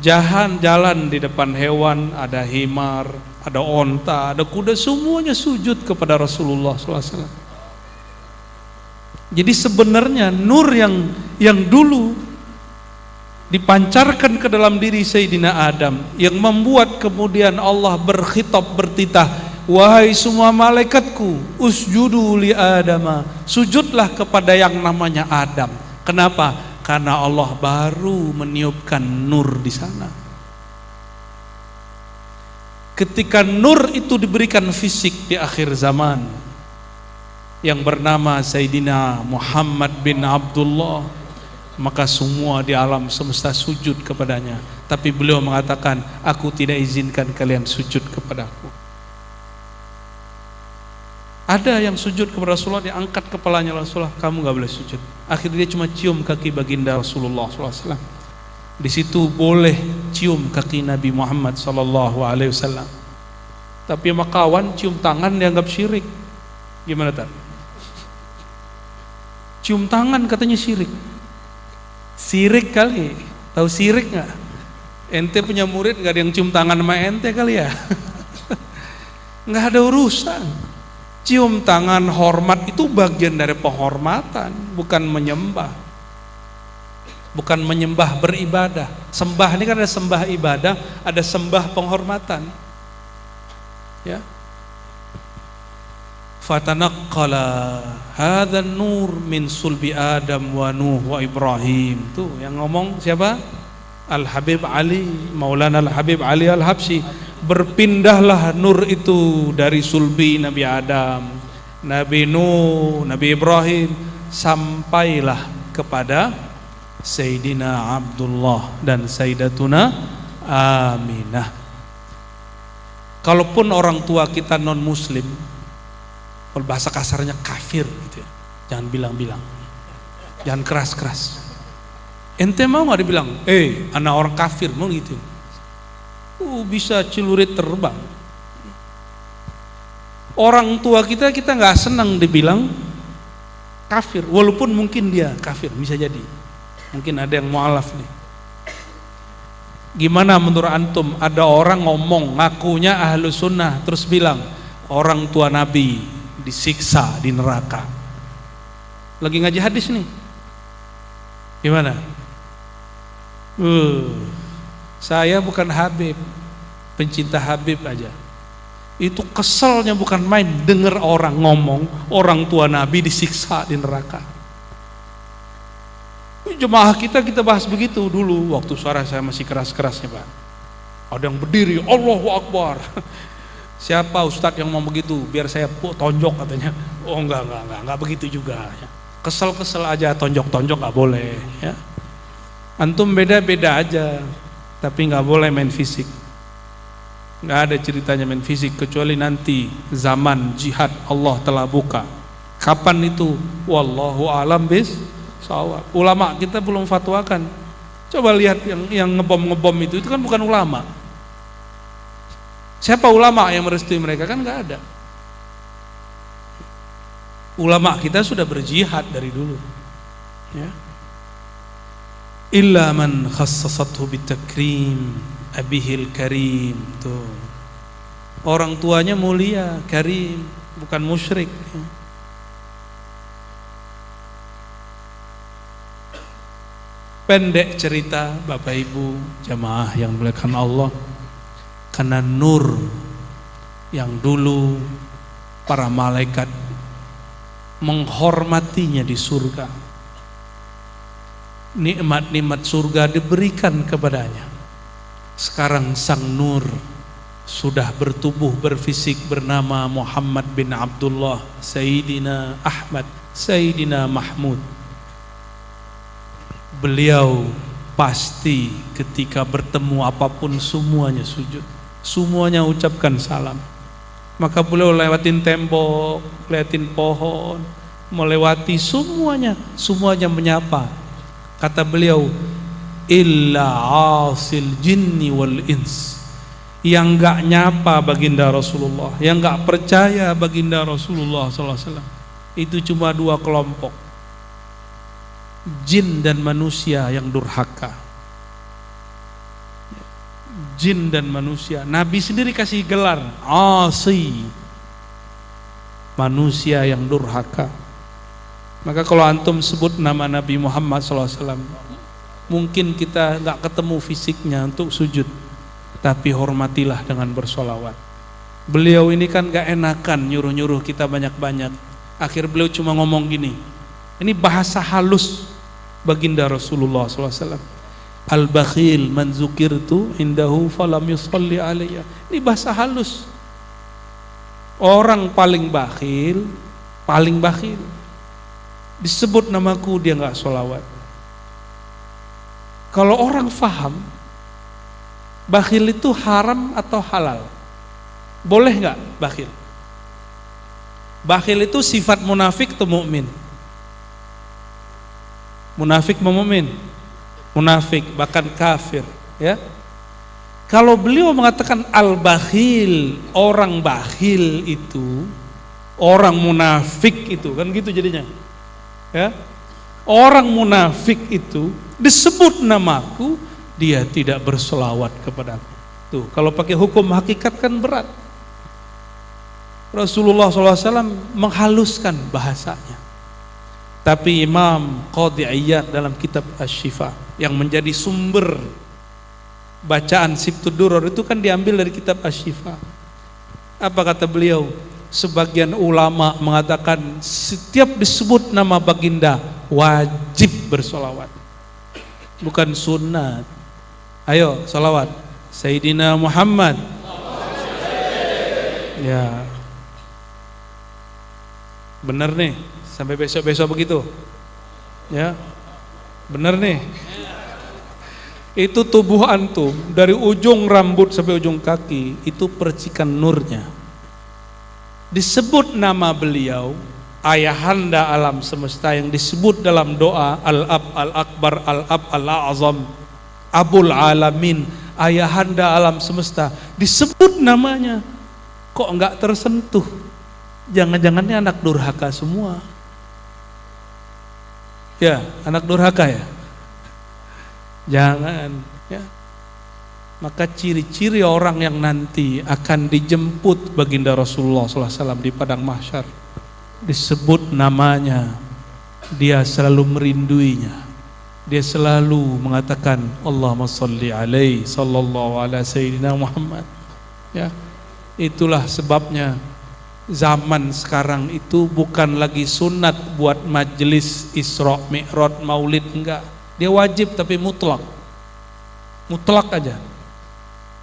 [SPEAKER 1] Jalan di depan hewan, ada himar, ada onta, ada kuda, semuanya sujud kepada Rasulullah SAW. Jadi sebenarnya nur yang dulu dipancarkan ke dalam diri Sayyidina Adam, yang membuat kemudian Allah berkhitab, bertitah, wahai semua malaikatku, usjudu li Adama, sujudlah kepada yang namanya Adam. Kenapa? Karena Allah baru meniupkan nur di sana. Ketika nur itu diberikan fisik di akhir zaman, yang bernama Sayyidina Muhammad bin Abdullah, maka semua di alam semesta sujud kepadanya. Tapi beliau mengatakan, aku tidak izinkan kalian sujud kepadaku. Ada yang sujud kepada Rasulullah, diangkat kepalanya Rasulullah, kamu gak boleh sujud. Akhirnya dia cuma cium kaki baginda Rasulullah SAW. Di situ boleh cium kaki Nabi Muhammad SAW. Tapi sama kawan cium tangan dianggap syirik. Gimana tak? Cium tangan katanya syirik. Sirik kali, tahu sirik nggak? Ente punya murid nggak ada yang cium tangan sama ente kali ya? Nggak ada urusan. Cium tangan hormat itu bagian dari penghormatan, bukan menyembah. Bukan menyembah beribadah. Sembah ini kan ada sembah ibadah, ada sembah penghormatan. Ya. Fatanaqqala hadzal nur min sulbi Adam wa Nuh wa Ibrahim. Tuh yang ngomong siapa? Al-Habib Ali, Maulana Al-Habib Ali Al-Habsyi. Berpindahlah nur itu dari sulbi Nabi Adam, Nabi Nuh, Nabi Ibrahim, sampailah kepada Sayyidina Abdullah dan Sayyidatuna Aminah. Kalaupun orang tua kita non muslim, kalau bahasa kasarnya kafir gitu ya, jangan bilang-bilang, jangan keras-keras. Ente mau nggak dibilang, anak orang kafir, mau gitu? Bisa celurit terbang. Orang tua kita nggak senang dibilang kafir, walaupun mungkin dia kafir, bisa jadi. Mungkin ada yang mu'alaf nih. Gimana menurut antum? Ada orang ngomong ngakunya ahlu sunnah, terus bilang orang tua Nabi disiksa di neraka. Lagi ngaji hadis nih. Gimana? Saya bukan Habib, pencinta Habib aja. Itu keselnya bukan main dengar orang ngomong orang tua Nabi disiksa di neraka. Jemaah kita bahas begitu dulu waktu suara saya masih keras-kerasnya, Pak. Ada yang berdiri, Allahu Akbar. Siapa ustadz yang mau begitu? Biar saya tonjok katanya. Oh enggak begitu juga. Kesel-kesel aja, tonjok-tonjok nggak boleh. Ya. Antum beda-beda aja, tapi nggak boleh main fisik. Nggak ada ceritanya main fisik kecuali nanti zaman jihad Allah telah buka. Kapan itu? Wallahu alam bissawab. Ulama kita belum fatwakan. Coba lihat yang ngebom itu kan bukan ulama. Siapa ulama yang merestui mereka? Kan nggak ada. Ulama kita sudah berjihad dari dulu. Ya. Illa man khassasathu bitakrim abihil karim. Tuh. Orang tuanya mulia, karim, bukan musyrik. Pendek cerita Bapak Ibu jamaah yang dimuliakan Allah, karena nur yang dulu para malaikat menghormatinya di surga, nikmat-nikmat surga diberikan kepadanya. Sekarang sang nur sudah bertubuh berfisik bernama Muhammad bin Abdullah, Sayyidina Ahmad, Sayyidina Mahmud. Beliau pasti ketika bertemu apapun semuanya sujud, semuanya ucapkan salam. Maka beliau lewatin tembok, lewatin pohon, melewati semuanya menyapa. Kata beliau, illa asil jinni wal ins. Yang enggak nyapa baginda Rasulullah, yang enggak percaya baginda Rasulullah SAW, itu cuma dua kelompok, jin dan manusia yang durhaka. Jin dan manusia. Nabi sendiri kasih gelar asi, manusia yang durhaka. Maka kalau antum sebut nama Nabi Muhammad SAW, mungkin kita nggak ketemu fisiknya untuk sujud, tapi hormatilah dengan bersolawat. Beliau ini kan nggak enakan nyuruh-nyuruh kita banyak-banyak. Akhir beliau cuma ngomong gini. Ini bahasa halus baginda Rasulullah SAW. Al-bakhil man zukirtu indahu falam yusalli alayya. Ini bahasa halus. Orang paling bakhil disebut namaku dia nggak sholawat. Kalau orang faham bakhil itu haram atau halal, boleh nggak bakhil? Bakhil itu sifat munafik atau mukmin? Munafik mukmin? Munafik, bahkan kafir, ya. Kalau beliau mengatakan al-bakhil, orang bakhil itu orang munafik itu, kan gitu jadinya. Ya. Orang munafik itu disebut namaku, dia tidak berselawat kepadaku. Tuh, kalau pakai hukum hakikat kan berat. Rasulullah SAW menghaluskan bahasanya. Tapi Imam Qadhi Iyad dalam kitab Asy-Syifa yang menjadi sumber bacaan Sibtud Duror itu kan diambil dari kitab Asy-Syifa. Apa kata beliau? Sebagian ulama mengatakan setiap disebut nama baginda wajib bersolawat, bukan sunat. Ayo solawat Sayyidina Muhammad. Ya, bener nih. Sampai besok-besok begitu. Ya. Benar nih. Itu tubuh antum dari ujung rambut sampai ujung kaki itu percikan nurnya. Disebut nama beliau ayahanda alam semesta yang disebut dalam doa Al-Ab Al-Akbar Al-Ab Al-Azam Abul Alamin, ayahanda alam semesta, disebut namanya kok enggak tersentuh. Jangan-jangannya anak durhaka semua. Ya, anak durhaka ya. Jangan, ya. Maka ciri-ciri orang yang nanti akan dijemput baginda Rasulullah SAW di padang mahsyar, disebut namanya, dia selalu merinduinya, dia selalu mengatakan Allahumma sholli alaihi sallallahu ala sayyidina Muhammad. Ya, Itulah sebabnya zaman sekarang itu bukan lagi sunat buat majelis Isra Mi'raj Maulid, enggak. Dia wajib tapi mutlak. Mutlak aja.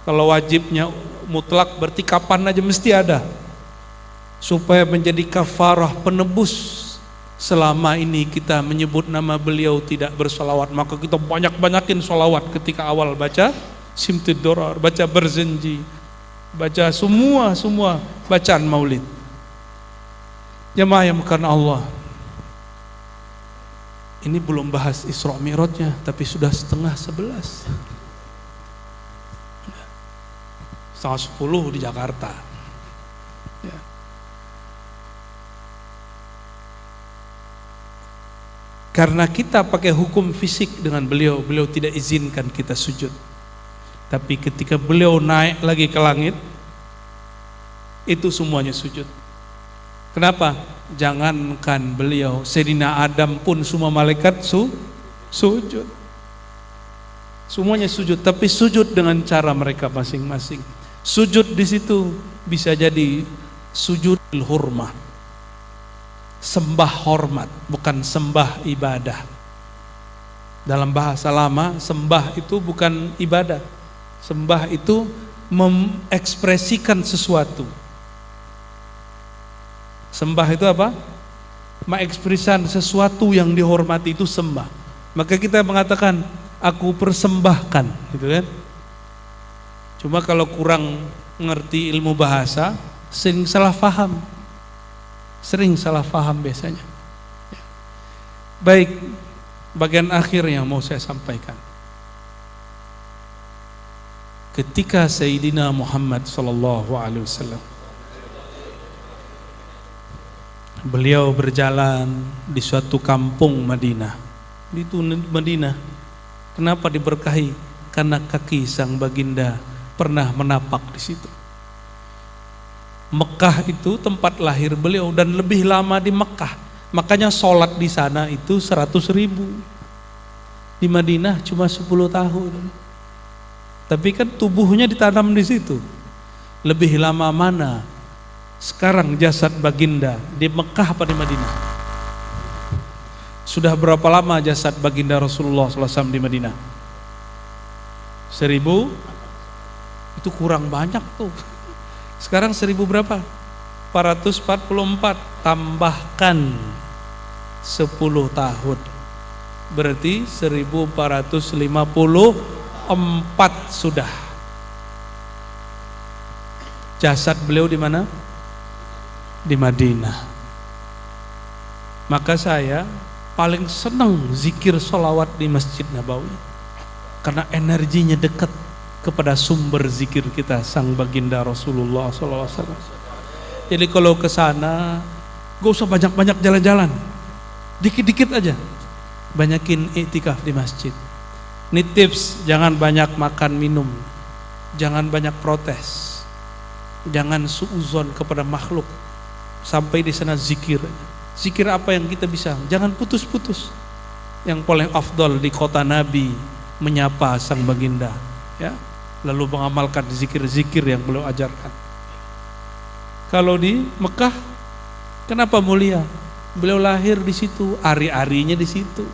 [SPEAKER 1] Kalau wajibnya mutlak berarti kapan aja mesti ada. Supaya menjadi kafarah penebus. Selama ini kita menyebut nama beliau tidak bersolawat, maka kita banyak-banyakin solawat ketika awal baca Simtud Durar, baca Berzenji, baca semua bacaan maulid. Jemaah yang bukan Allah, ini belum bahas Isra Mi'rajnya, tapi sudah 10:30. 10:30 di Jakarta. Ya. Karena kita pakai hukum fisik dengan beliau, beliau tidak izinkan kita sujud. Tapi ketika beliau naik lagi ke langit, itu semuanya sujud. Kenapa? Jangankan beliau, Sayyidina Adam pun semua malaikat sujud. Semuanya sujud, tapi sujud dengan cara mereka masing-masing. Sujud di situ bisa jadi sujudul hurmah. Sembah hormat, bukan sembah ibadah. Dalam bahasa lama, sembah itu bukan ibadah. Sembah itu mengekspresikan sesuatu. Sembah itu apa? Mengekspresikan sesuatu yang dihormati itu sembah. Maka kita mengatakan, aku persembahkan, gitu kan? Cuma kalau kurang mengerti ilmu bahasa, sering salah faham. Sering salah faham biasanya. Baik, bagian akhir yang mau saya sampaikan. Ketika Sayyidina Muhammad SAW beliau berjalan di suatu kampung Madinah. Itu Madinah. Kenapa diberkahi? Karena kaki sang baginda pernah menapak di situ. Mekah itu tempat lahir beliau dan lebih lama di Mekah. Makanya sholat di sana itu 100.000. Di Madinah cuma 10 tahun. Tapi kan tubuhnya ditanam di situ. Lebih lama mana sekarang jasad baginda, di Mekah apa di Madinah? Sudah berapa lama jasad baginda Rasulullah SAW di Madinah? 1000? Itu kurang banyak tuh. Sekarang 1000 berapa? 444, tambahkan 10 tahun. Berarti 1454 sudah. Jasad beliau di mana? Di Madinah. Maka saya paling senang zikir sholawat di Masjid Nabawi. Karena energinya dekat kepada sumber zikir kita, sang baginda Rasulullah SAW. Jadi kalau ke sana, gak usah banyak-banyak jalan-jalan, dikit-dikit aja, banyakin iktikaf di masjid. Ini tips, jangan banyak makan minum, jangan banyak protes, jangan suuzon kepada makhluk. Sampai di sana zikir, zikir apa yang kita bisa, jangan putus-putus. Yang paling afdol di kota Nabi menyapa sang baginda, ya. Lalu mengamalkan zikir-zikir yang beliau ajarkan. Kalau di Mekah, kenapa mulia? Beliau lahir di situ, ari-arinya di situ.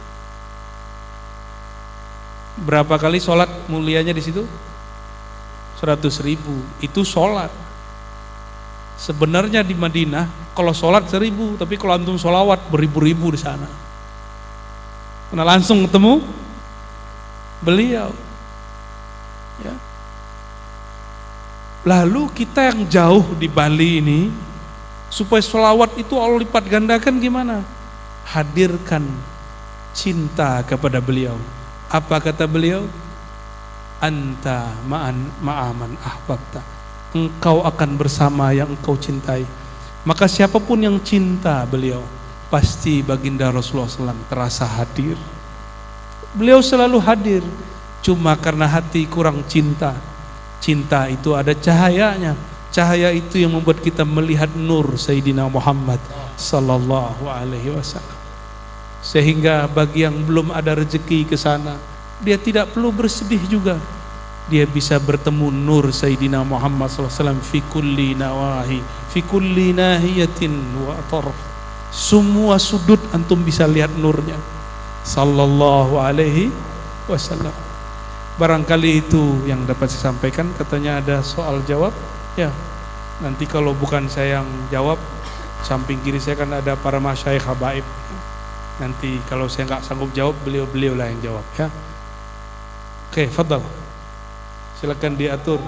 [SPEAKER 1] Berapa kali sholat mulianya di situ? 100.000. Itu sholat. Sebenarnya di Madinah, kalau sholat 1000, tapi kalau antum sholawat beribu-ribu di sana. Karena langsung ketemu beliau. Ya. Lalu kita yang jauh di Bali ini, supaya sholawat itu Allah lipat gandakan gimana? Hadirkan cinta kepada beliau. Apa kata beliau? Anta ma'aman ahbabta. Engkau akan bersama yang engkau cintai. Maka siapapun yang cinta beliau, pasti baginda Rasulullah SAW terasa hadir. Beliau selalu hadir. Cuma karena hati kurang cinta. Cinta itu ada cahayanya. Cahaya itu yang membuat kita melihat nur Sayyidina Muhammad sallallahu alaihi wasallam. Sehingga bagi yang belum ada rezeki ke sana, dia tidak perlu bersedih juga. dia bisa bertemu nur Sayyidina Muhammad SAW fi kulli nawahi, fi kulli nahiyatin wa tarf. Semua sudut antum bisa lihat nurnya sallallahu alaihi wasallam. Barangkali itu yang dapat saya sampaikan. Katanya ada soal jawab ya, nanti kalau bukan saya yang jawab, samping kiri saya kan ada para masyayikh habaib, nanti kalau saya nggak sanggup jawab, beliau-beliau lah yang jawab ya. Oke, fadal, silakan diatur.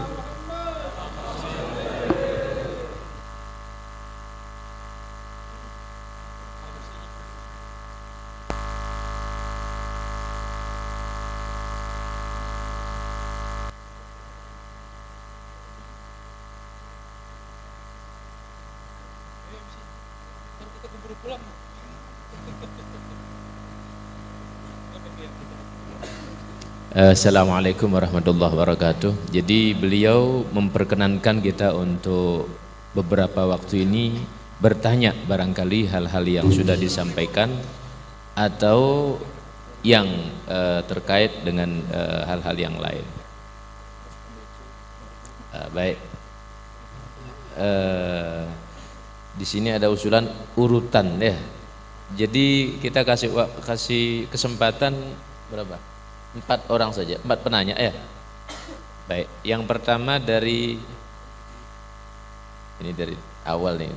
[SPEAKER 2] Assalamualaikum warahmatullahi wabarakatuh. Jadi beliau memperkenankan kita untuk beberapa waktu ini bertanya barangkali hal-hal yang sudah disampaikan atau yang terkait dengan hal-hal yang lain. Baik. Di sini ada usulan urutan ya. Jadi kita kasih kesempatan berapa? 4 orang saja, 4 penanya ya. Baik, yang pertama dari awal nih,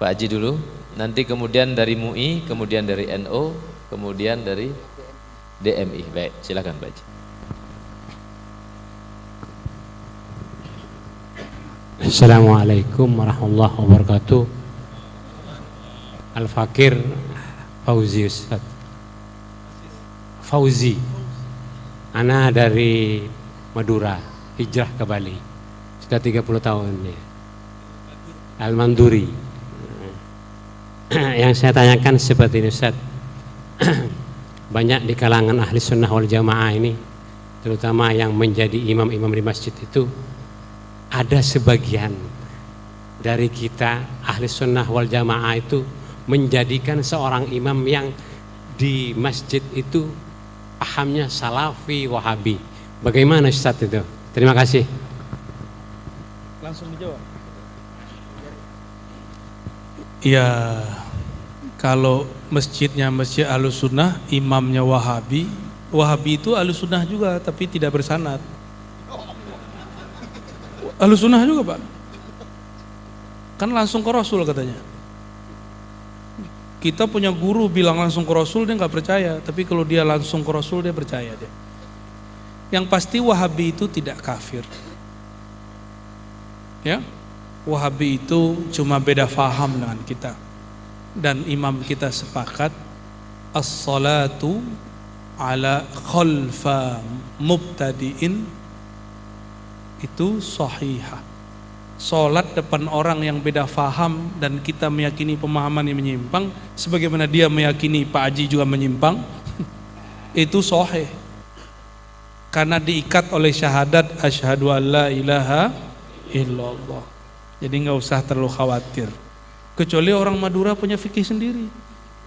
[SPEAKER 2] Pak Haji dulu, nanti kemudian dari MUI, kemudian dari NO, kemudian dari DMI. Baik, silakan Pak Haji.
[SPEAKER 3] Assalamualaikum warahmatullahi wabarakatuh. Al-Fakir Fauzi Ustaz. Fauzi. Ana dari Madura, hijrah ke Bali. Sudah 30 tahun ya. Al-Manduri. Yang saya tanyakan seperti ini Ustaz. Banyak di kalangan ahli sunnah wal jamaah ini, terutama yang menjadi imam-imam di masjid itu, ada sebagian dari kita ahli sunnah wal jamaah itu menjadikan seorang imam yang di masjid itu pahamnya salafi wahabi. Bagaimana Ustaz itu? Terima kasih.
[SPEAKER 1] Langsung dijawab. Ya, kalau masjidnya masjid Ahlus Sunnah, imamnya Wahabi, Wahabi itu Ahlus Sunnah juga tapi tidak bersanad. Ahlus Sunnah juga Pak, kan langsung ke Rasul katanya. Kita punya guru bilang langsung ke Rasul, dia nggak percaya, tapi kalau dia langsung ke Rasul dia percaya dia. Yang pasti Wahabi itu tidak kafir. Ya, Wahabi itu cuma beda faham dengan kita. Dan imam kita sepakat as-salatu ala khalfa mubtadi'in itu sahihah. Salat depan orang yang beda faham dan kita meyakini pemahaman yang menyimpang, sebagaimana dia meyakini Pak Haji juga menyimpang, itu sahih. Karena diikat oleh syahadat asyhadu an la ilaha illallah. Jadi nggak usah terlalu khawatir. Kecuali orang Madura punya fikih sendiri,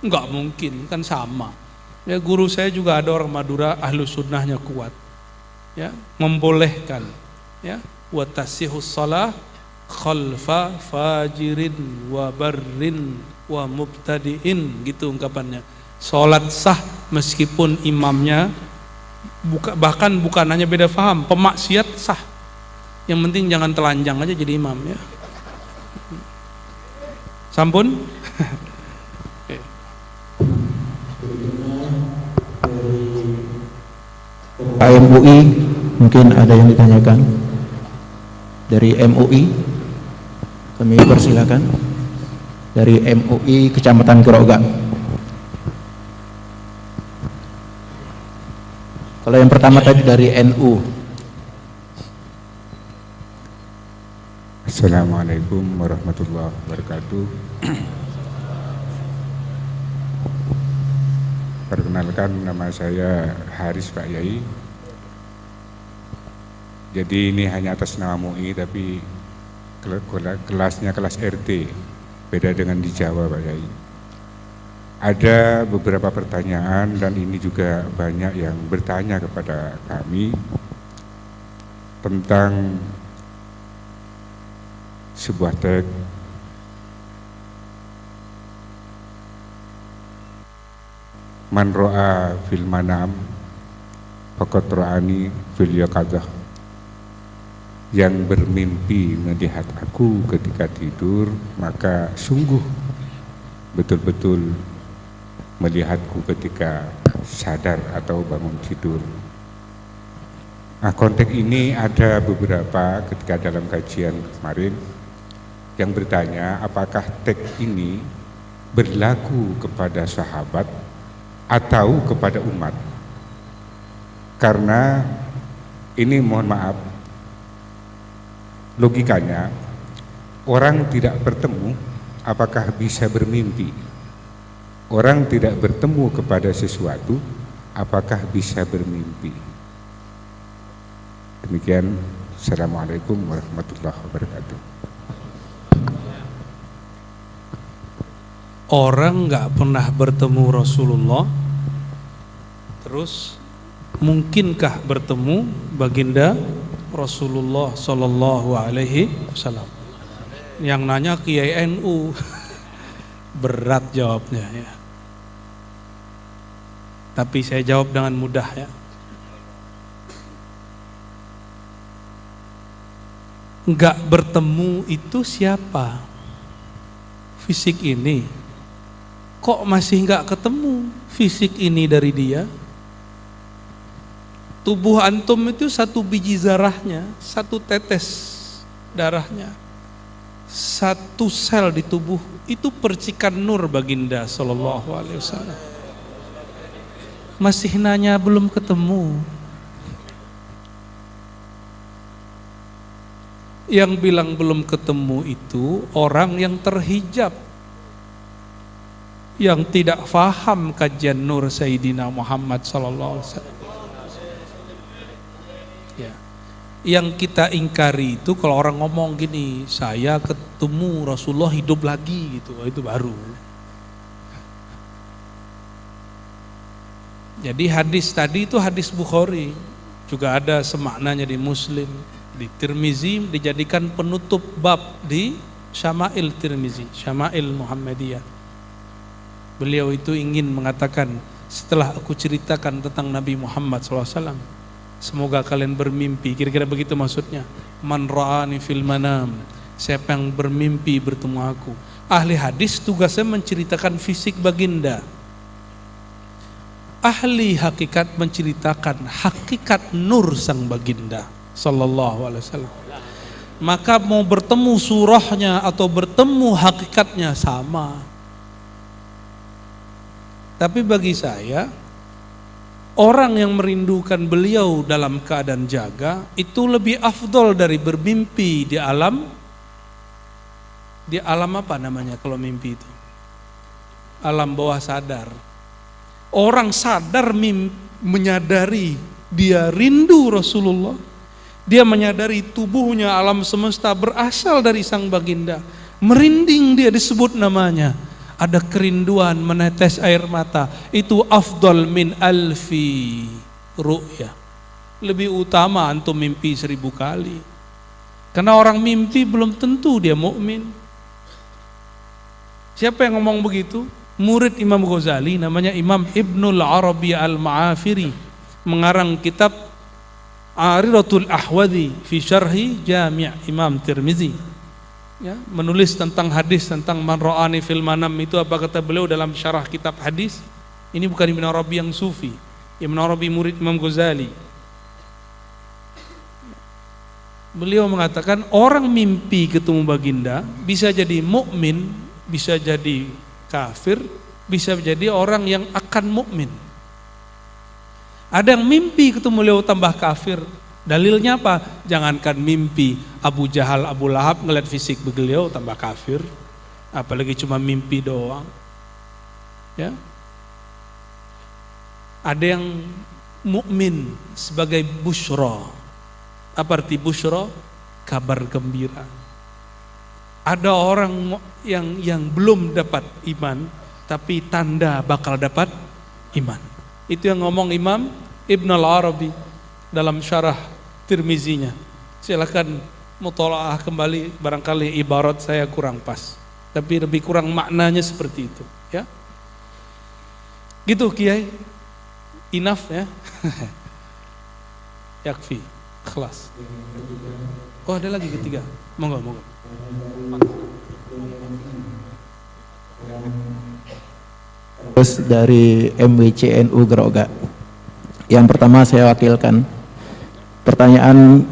[SPEAKER 1] nggak mungkin, kan sama. Ya, guru saya juga ada orang Madura ahlu sunnahnya kuat, ya, membolehkan, ya, wa tasihus shalah khalfa fajirin wa barrin wa mubtadi'in, gitu ungkapannya. Salat sah meskipun imamnya bahkan bukan hanya beda faham, pemaksiat sah. Yang penting jangan telanjang aja jadi imam ya. Sampun?
[SPEAKER 4] MUI mungkin ada yang ditanyakan. Dari MUI kami persilakan. Dari MUI Kecamatan Geroga. Kalau yang pertama tadi dari NU.
[SPEAKER 5] Assalamualaikum warahmatullahi wabarakatuh. Perkenalkan, nama saya Haris Pak Yai. Jadi ini hanya atas nama MUI, tapi kelasnya kelas RT, beda dengan di Jawa Pak Yai. Ada beberapa pertanyaan dan ini juga banyak yang bertanya kepada kami. tentang sebuah teks man ro'a fil manam faqad ra'ani fil yaqadzah, yang bermimpi melihat aku ketika tidur maka sungguh betul-betul melihatku ketika sadar atau bangun tidur. Nah, konteks ini ada beberapa ketika dalam kajian kemarin yang bertanya apakah teks ini berlaku kepada sahabat atau kepada umat. Karena ini mohon maaf, logikanya orang tidak bertemu apakah bisa bermimpi? Orang tidak bertemu kepada sesuatu apakah bisa bermimpi? Demikian, Assalamualaikum warahmatullahi wabarakatuh.
[SPEAKER 1] Orang nggak pernah bertemu Rasulullah, terus mungkinkah bertemu baginda Rasulullah Sallallahu Alaihi Wasallam? Yang nanya Kiai NU, berat jawabnya ya. Tapi saya jawab dengan mudah ya. Nggak bertemu itu siapa? Fisik ini. Kok masih nggak ketemu fisik ini dari dia? Tubuh antum itu satu biji zarahnya, satu tetes darahnya, satu sel di tubuh itu percikan nur baginda Sallallahu Alaihi Wasallam. Masih nanya belum ketemu. Yang bilang belum ketemu itu orang yang terhijab, yang tidak faham kajian nur Sayyidina Muhammad Sallallahu Alaihi Wasallam. Ya. Yang kita ingkari itu kalau orang ngomong gini, saya ketemu Rasulullah hidup lagi gitu, itu baru. Jadi hadis tadi itu hadis Bukhari, juga ada semaknanya di Muslim, di Tirmizi dijadikan penutup bab di Syama'il Tirmizi, Syama'il Muhammadiyah. Beliau itu ingin mengatakan, setelah aku ceritakan tentang Nabi Muhammad SAW, semoga kalian bermimpi, kira-kira begitu maksudnya. Man ra'ani fil manam, siapa yang bermimpi bertemu aku. Ahli hadis tugasnya menceritakan fisik baginda. Ahli hakikat menceritakan hakikat nur sang baginda Sallallahu Alaihi Wasallam. Maka mau bertemu surahnya atau bertemu hakikatnya sama. Tapi bagi saya, orang yang merindukan beliau dalam keadaan jaga itu lebih afdol dari bermimpi di alam apa namanya kalau mimpi itu? Alam bawah sadar. Orang sadar menyadari dia rindu Rasulullah. Dia menyadari tubuhnya alam semesta berasal dari sang baginda. Merinding dia disebut namanya. Ada kerinduan menetes air mata. Itu afdal min alfi ru'ya. Lebih utama antum mimpi 1000 kali. Karena orang mimpi belum tentu dia mukmin. Siapa yang ngomong begitu? Murid Imam Ghazali namanya Imam Ibnul Arabi Al-Ma'afiri, mengarang kitab Aridatul Ahwadi fi Syarhi Jami' Imam Tirmizi. Ya, menulis tentang hadis tentang man ra'ani fil manam itu apa kata beliau dalam syarah kitab hadis. Ini bukan Ibn Arabi yang sufi, Ibn Arabi murid Imam Ghazali. Beliau mengatakan orang mimpi ketemu baginda bisa jadi mukmin, bisa jadi kafir, bisa jadi orang yang akan mukmin. Ada yang mimpi ketemu beliau tambah kafir. Dalilnya apa? Jangankan mimpi, Abu Jahal, Abu Lahab ngeliat fisik beliau tambah kafir, apalagi cuma mimpi doang. Ya. Ada yang mukmin sebagai busyra. Apa arti busyra? Kabar gembira. Ada orang yang belum dapat iman, tapi tanda bakal dapat iman. Itu yang ngomong Imam Ibn al-Arabi dalam syarah Tirmizinya. Silakan mutolaah kembali, barangkali ibarat saya kurang pas, tapi lebih kurang maknanya seperti itu, ya. Gitu Kiai, enough ya. Yakfi, ikhlas. Oh ada lagi ketiga, monggo.
[SPEAKER 4] Terus dari MWCNU Geroga. Yang pertama saya wakilkan. Pertanyaan,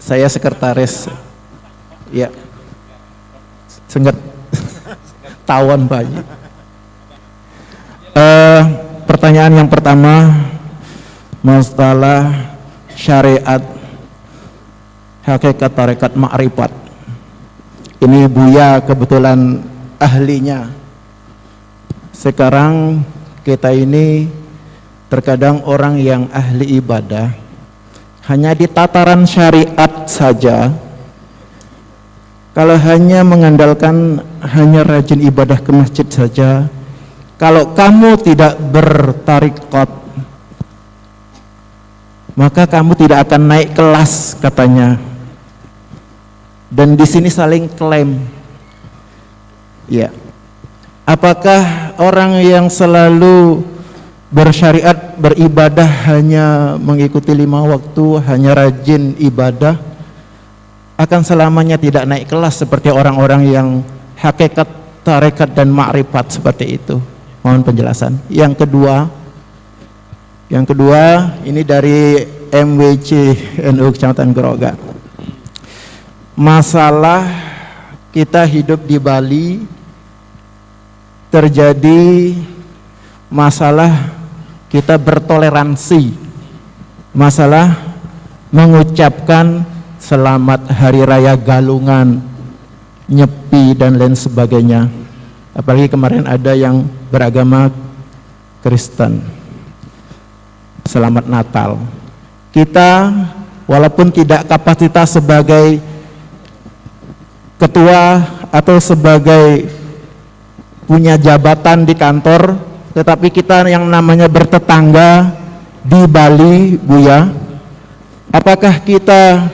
[SPEAKER 4] saya sekretaris. Ya. Senggat. Tawon Pak Haji. Pertanyaan yang pertama, masalah syariat hakikat tarekat ma'rifat. Ini Buya kebetulan ahlinya. Sekarang kita ini terkadang orang yang ahli ibadah hanya di tataran syariat saja. Kalau hanya mengandalkan hanya rajin ibadah ke masjid saja, kalau kamu tidak bertariqat, maka kamu tidak akan naik kelas katanya. Dan di sini saling klaim. Ya. Apakah orang yang selalu bersyariat, beribadah hanya mengikuti 5 waktu, hanya rajin ibadah, akan selamanya tidak naik kelas seperti orang-orang yang hakikat, tarekat dan ma'rifat seperti itu? Mohon penjelasan. Yang kedua ini dari MWC NU Kecamatan Geroga. Masalah kita hidup di Bali, terjadi masalah kita bertoleransi, masalah mengucapkan selamat hari raya Galungan, Nyepi dan lain sebagainya. Apalagi kemarin ada yang beragama Kristen, selamat Natal. Kita walaupun tidak kapasitas sebagai ketua atau sebagai punya jabatan di kantor, tetapi kita yang namanya bertetangga di Bali, Buya, apakah kita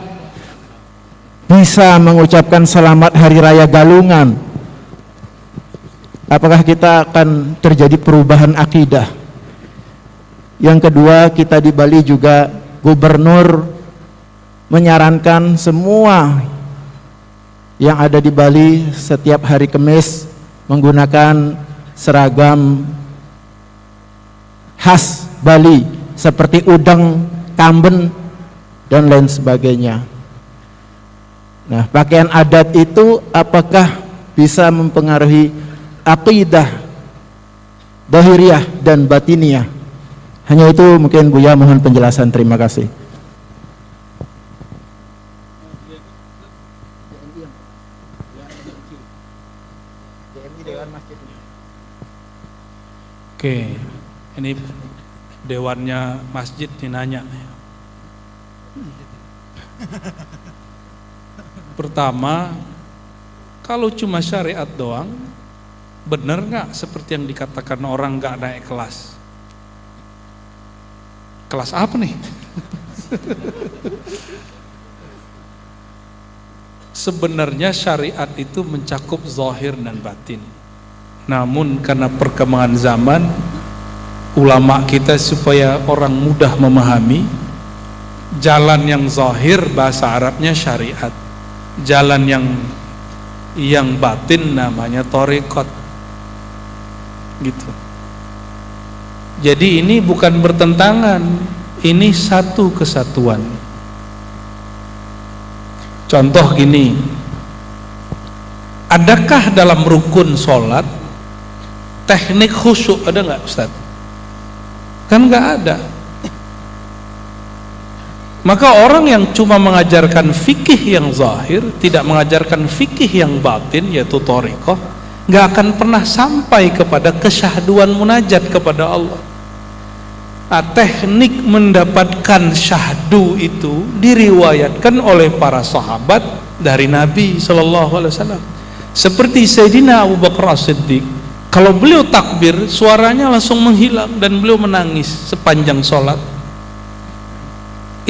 [SPEAKER 4] bisa mengucapkan selamat hari raya Galungan? Apakah kita akan terjadi perubahan akidah? Yang kedua, kita di Bali juga gubernur menyarankan semua yang ada di Bali setiap hari Kamis menggunakan seragam khas Bali seperti udang, kamben dan lain sebagainya. Nah, pakaian adat itu apakah bisa mempengaruhi aqidah dhahiriyah dan batiniyah? Hanya itu mungkin Buya, mohon penjelasan. Terima kasih.
[SPEAKER 1] Oke, ini dewannya masjid dinanya. Pertama, kalau cuma syariat doang, benar nggak seperti yang dikatakan orang nggak naik kelas? Kelas apa nih? Sebenarnya syariat itu mencakup zahir dan batin. Namun karena perkembangan zaman, ulama kita supaya orang mudah memahami, jalan yang zahir bahasa Arabnya syariat, jalan yang batin namanya thariqat, gitu. Jadi ini bukan bertentangan, ini satu kesatuan. Contoh gini, adakah dalam rukun sholat teknik khusyuk, ada nggak Ustaz? Kan nggak ada. Maka orang yang cuma mengajarkan fikih yang zahir, tidak mengajarkan fikih yang batin, yaitu thariqah, nggak akan pernah sampai kepada kesyahduan munajat kepada Allah. Teknik mendapatkan syahdu itu diriwayatkan oleh para sahabat dari Nabi SAW. Seperti Sayyidina Abu Bakar As-Siddiq, kalau beliau takbir, suaranya langsung menghilang dan beliau menangis sepanjang sholat.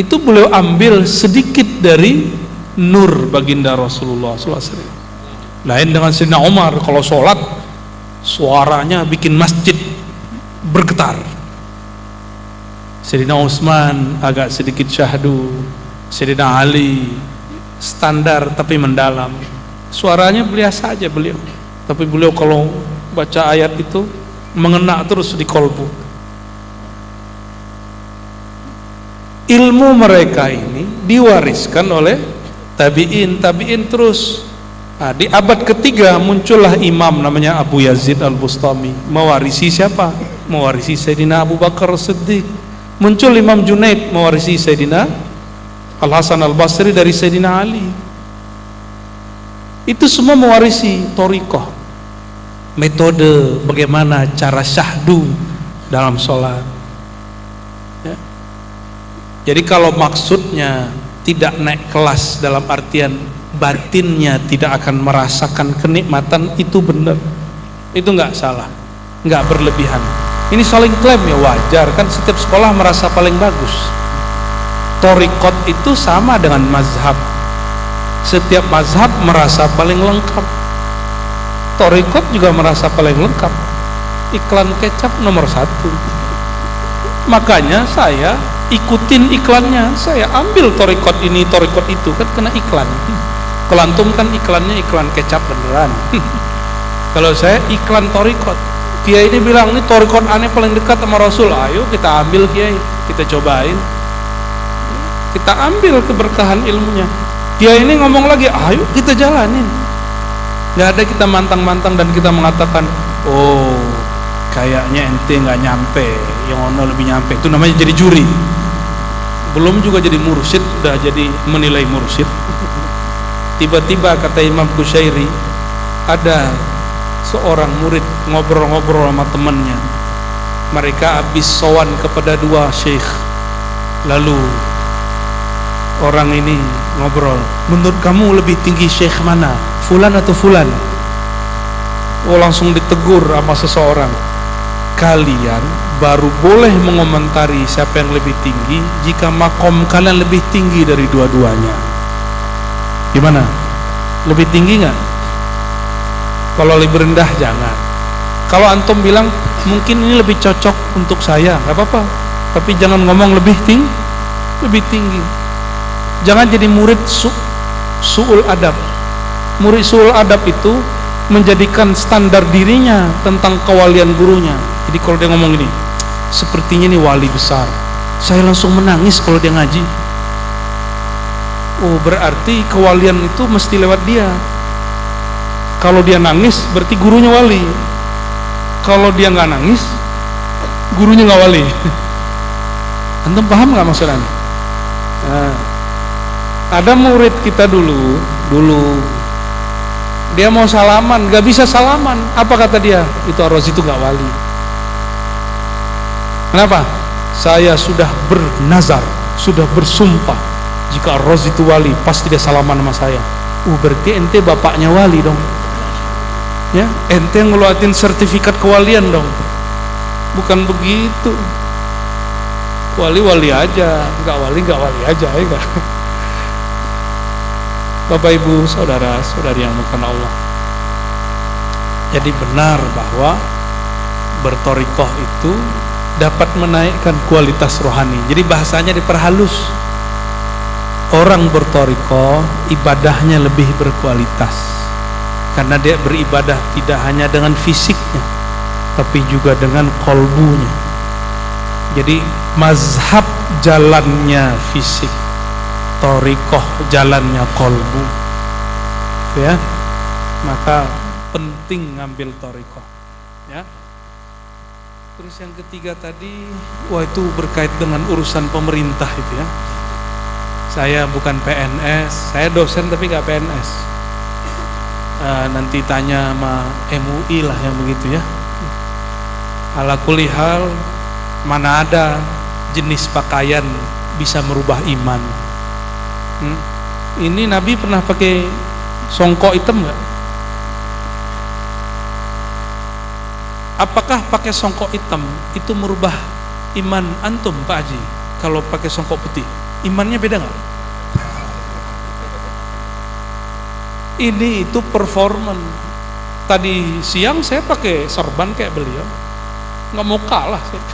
[SPEAKER 1] itu beliau ambil sedikit dari nur baginda Rasulullah SAW. Lain dengan Sayyidina Umar, kalau sholat suaranya bikin masjid bergetar. Sayyidina Utsman agak sedikit syahdu, Sayyidina Ali standar tapi mendalam. Suaranya biasa aja beliau, tapi beliau kalau baca ayat itu mengena terus di kolbu. Ilmu mereka ini diwariskan oleh tabi'in terus. Nah, di abad ketiga muncullah imam namanya Abu Yazid Al-Bustami. Mewarisi siapa? Mewarisi Sayyidina Abu Bakar Siddiq. Muncul Imam Junaid mewarisi Sayyidina Al-Hasan Al-Basri dari Sayyidina Ali. Itu semua mewarisi thariqah, metode bagaimana cara syahdu dalam sholat ya. Jadi kalau maksudnya tidak naik kelas dalam artian batinnya tidak akan merasakan kenikmatan, itu benar, itu nggak salah, nggak berlebihan. Ini saling klaim ya, wajar kan, setiap sekolah merasa paling bagus. Thariqat itu sama dengan mazhab, setiap mazhab merasa paling lengkap. Thariqat juga merasa paling lengkap. Iklan kecap nomor 1. Makanya saya ikutin iklannya, saya ambil thariqat ini, thariqat itu, kan kena iklan. Kalau antum kan iklannya iklan kecap beneran. Kalau saya iklan thariqat. Kiai ini bilang ini thariqat aneh paling dekat sama Rasul, ayo kita ambil kiai, kita cobain, kita ambil keberkahan ilmunya. Kiai ini ngomong lagi, ayo kita jalanin. Nggak ada kita mantang-mantang dan kita mengatakan, oh kayaknya ente nggak nyampe, yang ono lebih nyampe. Itu namanya jadi juri. Belum juga jadi mursyid, udah jadi menilai mursyid. Tiba-tiba kata Imam Qushairi, ada seorang murid ngobrol-ngobrol sama temannya. Mereka habis sowan kepada 2 syekh. Lalu orang ini ngobrol, menurut kamu lebih tinggi syekh mana, fulan atau fulan? Oh, langsung ditegur sama seseorang, kalian baru boleh mengomentari siapa yang lebih tinggi jika makom kalian lebih tinggi dari dua-duanya. Gimana? Lebih tinggi nggak? Kalau lebih rendah jangan. Kalau antum bilang mungkin ini lebih cocok untuk saya, nggak apa-apa, tapi jangan ngomong lebih tinggi. Jangan jadi murid su'ul adab. Murid su'ul adab itu menjadikan standar dirinya tentang kewalian gurunya. Jadi kalau dia ngomong ini, sepertinya ini wali besar, saya langsung menangis kalau dia ngaji. Oh, berarti kewalian itu mesti lewat dia. Kalau dia nangis berarti gurunya wali. Kalau dia nggak nangis, gurunya nggak wali. Antum paham nggak maksudnya? Nah, ada murid kita dulu dia mau salaman, gak bisa salaman. Apa kata dia? Itu Ar-Razi itu gak wali. Kenapa? Saya sudah bernazar, sudah bersumpah, jika Ar-Razi itu wali pasti dia salaman sama saya. Berarti ente bapaknya wali dong ya, ente yang ngeluatin sertifikat kewalian dong. Bukan begitu. Wali-wali aja, gak wali aja ya gak? Bapak Ibu saudara saudari yang dimuliakan Allah, jadi benar bahwa berthariqah itu dapat menaikkan kualitas rohani. Jadi bahasanya diperhalus. Orang berthariqah ibadahnya lebih berkualitas karena dia beribadah tidak hanya dengan fisiknya tapi juga dengan kolbunya. Jadi mazhab jalannya fisik, thariqah jalannya kolbu ya. Maka penting ngambil thariqah ya. Terus yang ketiga tadi, wah itu berkait dengan urusan pemerintah itu ya. Saya bukan PNS, saya dosen tapi gak PNS. Nanti tanya sama MUI lah yang begitu ya. Ala kulli hal, mana ada jenis pakaian bisa merubah iman. Ini Nabi pernah pakai songkok hitam nggak? Apakah pakai songkok hitam itu merubah iman antum Pak Haji? Kalau pakai songkok putih, Imannya beda nggak? Ini itu performance. Tadi siang saya pakai serban kayak beliau, nggak mau kalah saya.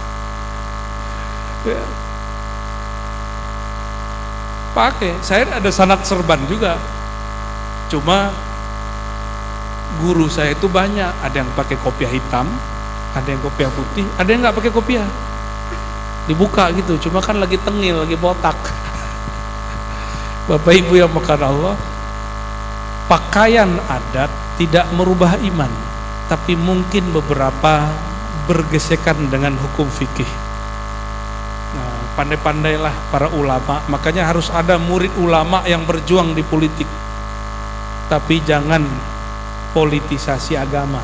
[SPEAKER 1] Ya. Pakai, saya ada sanad serban juga. Cuma guru saya itu banyak, ada yang pakai kopiah hitam, ada yang kopiah putih, ada yang nggak pakai kopiah. Dibuka gitu, cuma kan lagi tengil, lagi botak. Bapak Ibu yang makan Allah, pakaian adat tidak merubah iman, tapi mungkin beberapa bergesekan dengan hukum fikih. Nah, pandai-pandailah para ulama, makanya harus ada murid ulama yang berjuang di politik, tapi jangan politisasi agama.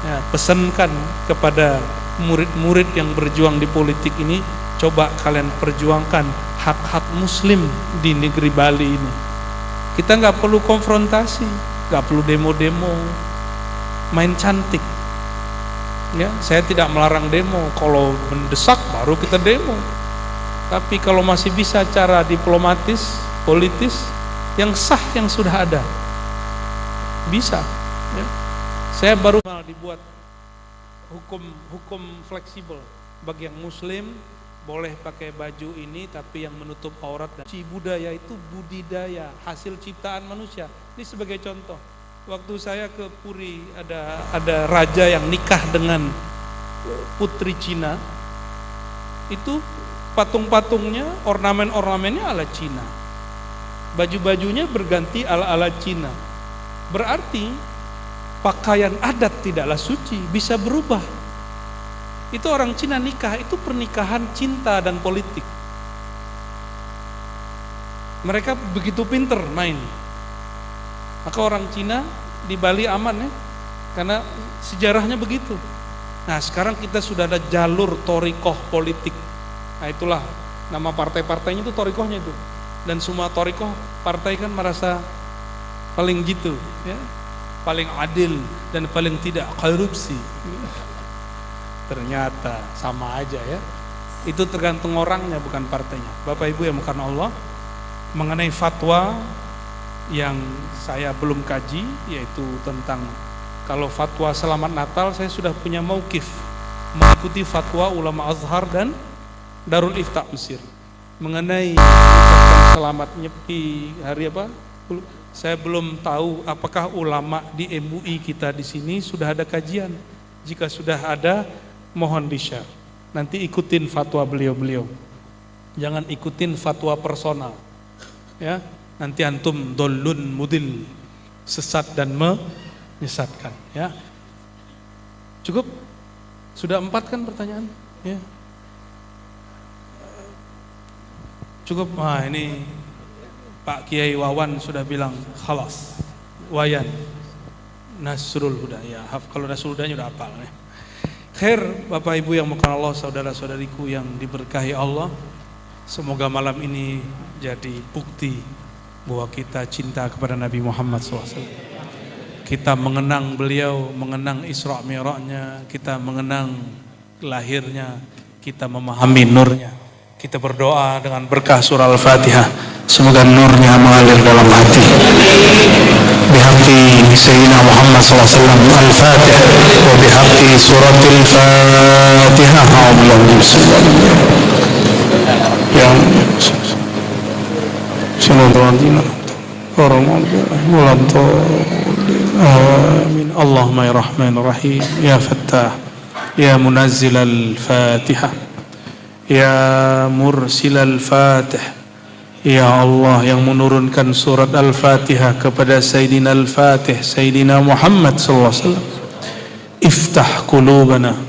[SPEAKER 1] Ya, pesankan kepada murid-murid yang berjuang di politik ini, coba kalian perjuangkan hak-hak muslim di negeri Bali ini. Kita nggak perlu konfrontasi, nggak perlu demo-demo, main cantik. Ya, saya tidak melarang demo, kalau mendesak baru kita demo. Tapi kalau masih bisa cara diplomatis, politis, yang sah yang sudah ada, bisa. Ya. Saya baru dibuat hukum fleksibel bagi yang muslim, boleh pakai baju ini tapi yang menutup aurat. Dan budaya itu budidaya, hasil ciptaan manusia. Ini sebagai contoh, waktu saya ke Puri ada raja yang nikah dengan putri Cina, itu patung-patungnya, ornamen-ornamennya ala Cina, baju-bajunya berganti ala Cina. Berarti pakaian adat tidaklah suci, bisa berubah. Itu orang Cina nikah, itu pernikahan cinta dan politik. Mereka begitu pinter main. Maka orang Cina di Bali aman ya, karena sejarahnya begitu. Nah sekarang kita sudah ada jalur torikoh politik. Nah itulah nama partai-partainya itu torikohnya itu. Dan semua torikoh partai kan merasa paling gitu ya, paling adil dan paling tidak korupsi. Ternyata sama aja ya. Itu tergantung orangnya, bukan partainya. Bapak Ibu yang bukan Allah, mengenai fatwa yang saya belum kaji, yaitu tentang kalau fatwa selamat Natal, saya sudah punya mauqif mengikuti fatwa ulama Azhar dan Darul Ifta Mesir mengenai selamat nyepi hari apa? Saya belum tahu apakah ulama di MUI kita di sini sudah ada kajian. Jika sudah ada, mohon di-share. Nanti ikutin fatwa beliau-beliau. Jangan ikutin fatwa personal. Ya, nanti antum dollun mudil, sesat dan menyesatkan, ya. Cukup? Sudah 4 kan pertanyaan? Ya. Cukup. Nah, ini Pak Kiai Wawan sudah bilang khalas. Wayan Nasrul Huda. Ya, kalau Nasrul Hudanya udah hafal ya. Khair, Bapak Ibu yang bukan Allah, saudara-saudariku yang diberkahi Allah, semoga malam ini jadi bukti bahwa kita cinta kepada Nabi Muhammad SAW. Kita mengenang beliau, mengenang Isra Mi'rajnya, kita mengenang lahirnya, kita memahami nurnya. Kita berdoa dengan berkah surah Al-Fatihah, semoga nurnya mengalir dalam hati. Bihaqqi Sayyidina Muhammad SAW Al-Fatihah, wa bihaqqi surat Al-Fatihah. Yang Amin. Allahumma ya Rahman Rahim, ya Fattah, ya Munazzil Al-Fatihah, ya Mursil Al-Fatih. Ya Allah yang menurunkan surat Al-Fatihah kepada Sayyidina Al-Fatih, Sayyidina Muhammad SAW. Iftah qulubana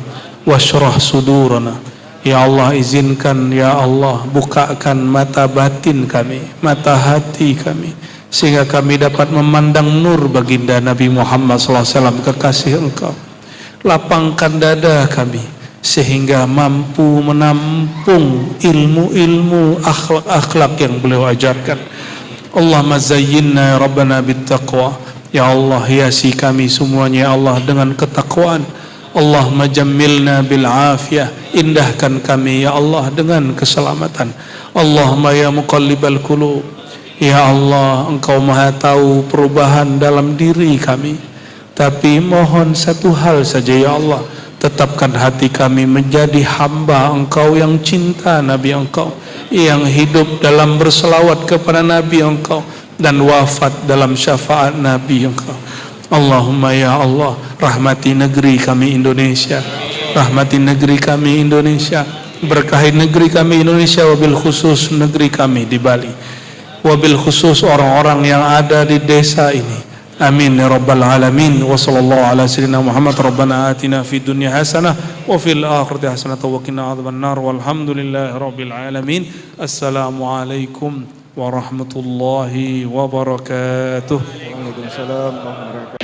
[SPEAKER 1] washrah sudurana. Ya Allah izinkan, ya Allah bukakan mata batin kami, mata hati kami, sehingga kami dapat memandang nur baginda Nabi Muhammad SAW, kekasih Engkau. Lapangkan dada kami sehingga mampu menampung ilmu-ilmu akhlak-akhlak yang beliau ajarkan. Allahumma zayyinna Rabbana bittaqwa. Ya Allah hiasi kami semuanya ya Allah dengan ketakwaan. Allahumma jammilna bil afiyah, indahkan kami ya Allah dengan keselamatan. Allahumma ya muqallibal qulub, ya Allah Engkau maha tahu perubahan dalam diri kami, tapi mohon satu hal saja ya Allah, tetapkan hati kami menjadi hamba Engkau yang cinta Nabi Engkau, yang hidup dalam berselawat kepada Nabi Engkau dan wafat dalam syafaat Nabi Engkau. Allahumma ya Allah, rahmati negeri kami Indonesia, rahmati negeri kami Indonesia, berkahi negeri kami Indonesia, wabil khusus negeri kami di Bali, wabil khusus orang-orang yang ada di desa ini. Amin ya rabbal alamin. Wa sallallahu ala sayyidina Muhammad. Rabbana atina fid dunya hasanah wa fil akhirati hasanah wa qina adzabannar. Walhamdulillahi rabbil alamin. Assalamualaikum warahmatullahi wabarakatuh.
[SPEAKER 4] Waalaikumsalam warahmatullahi wabarakatuh.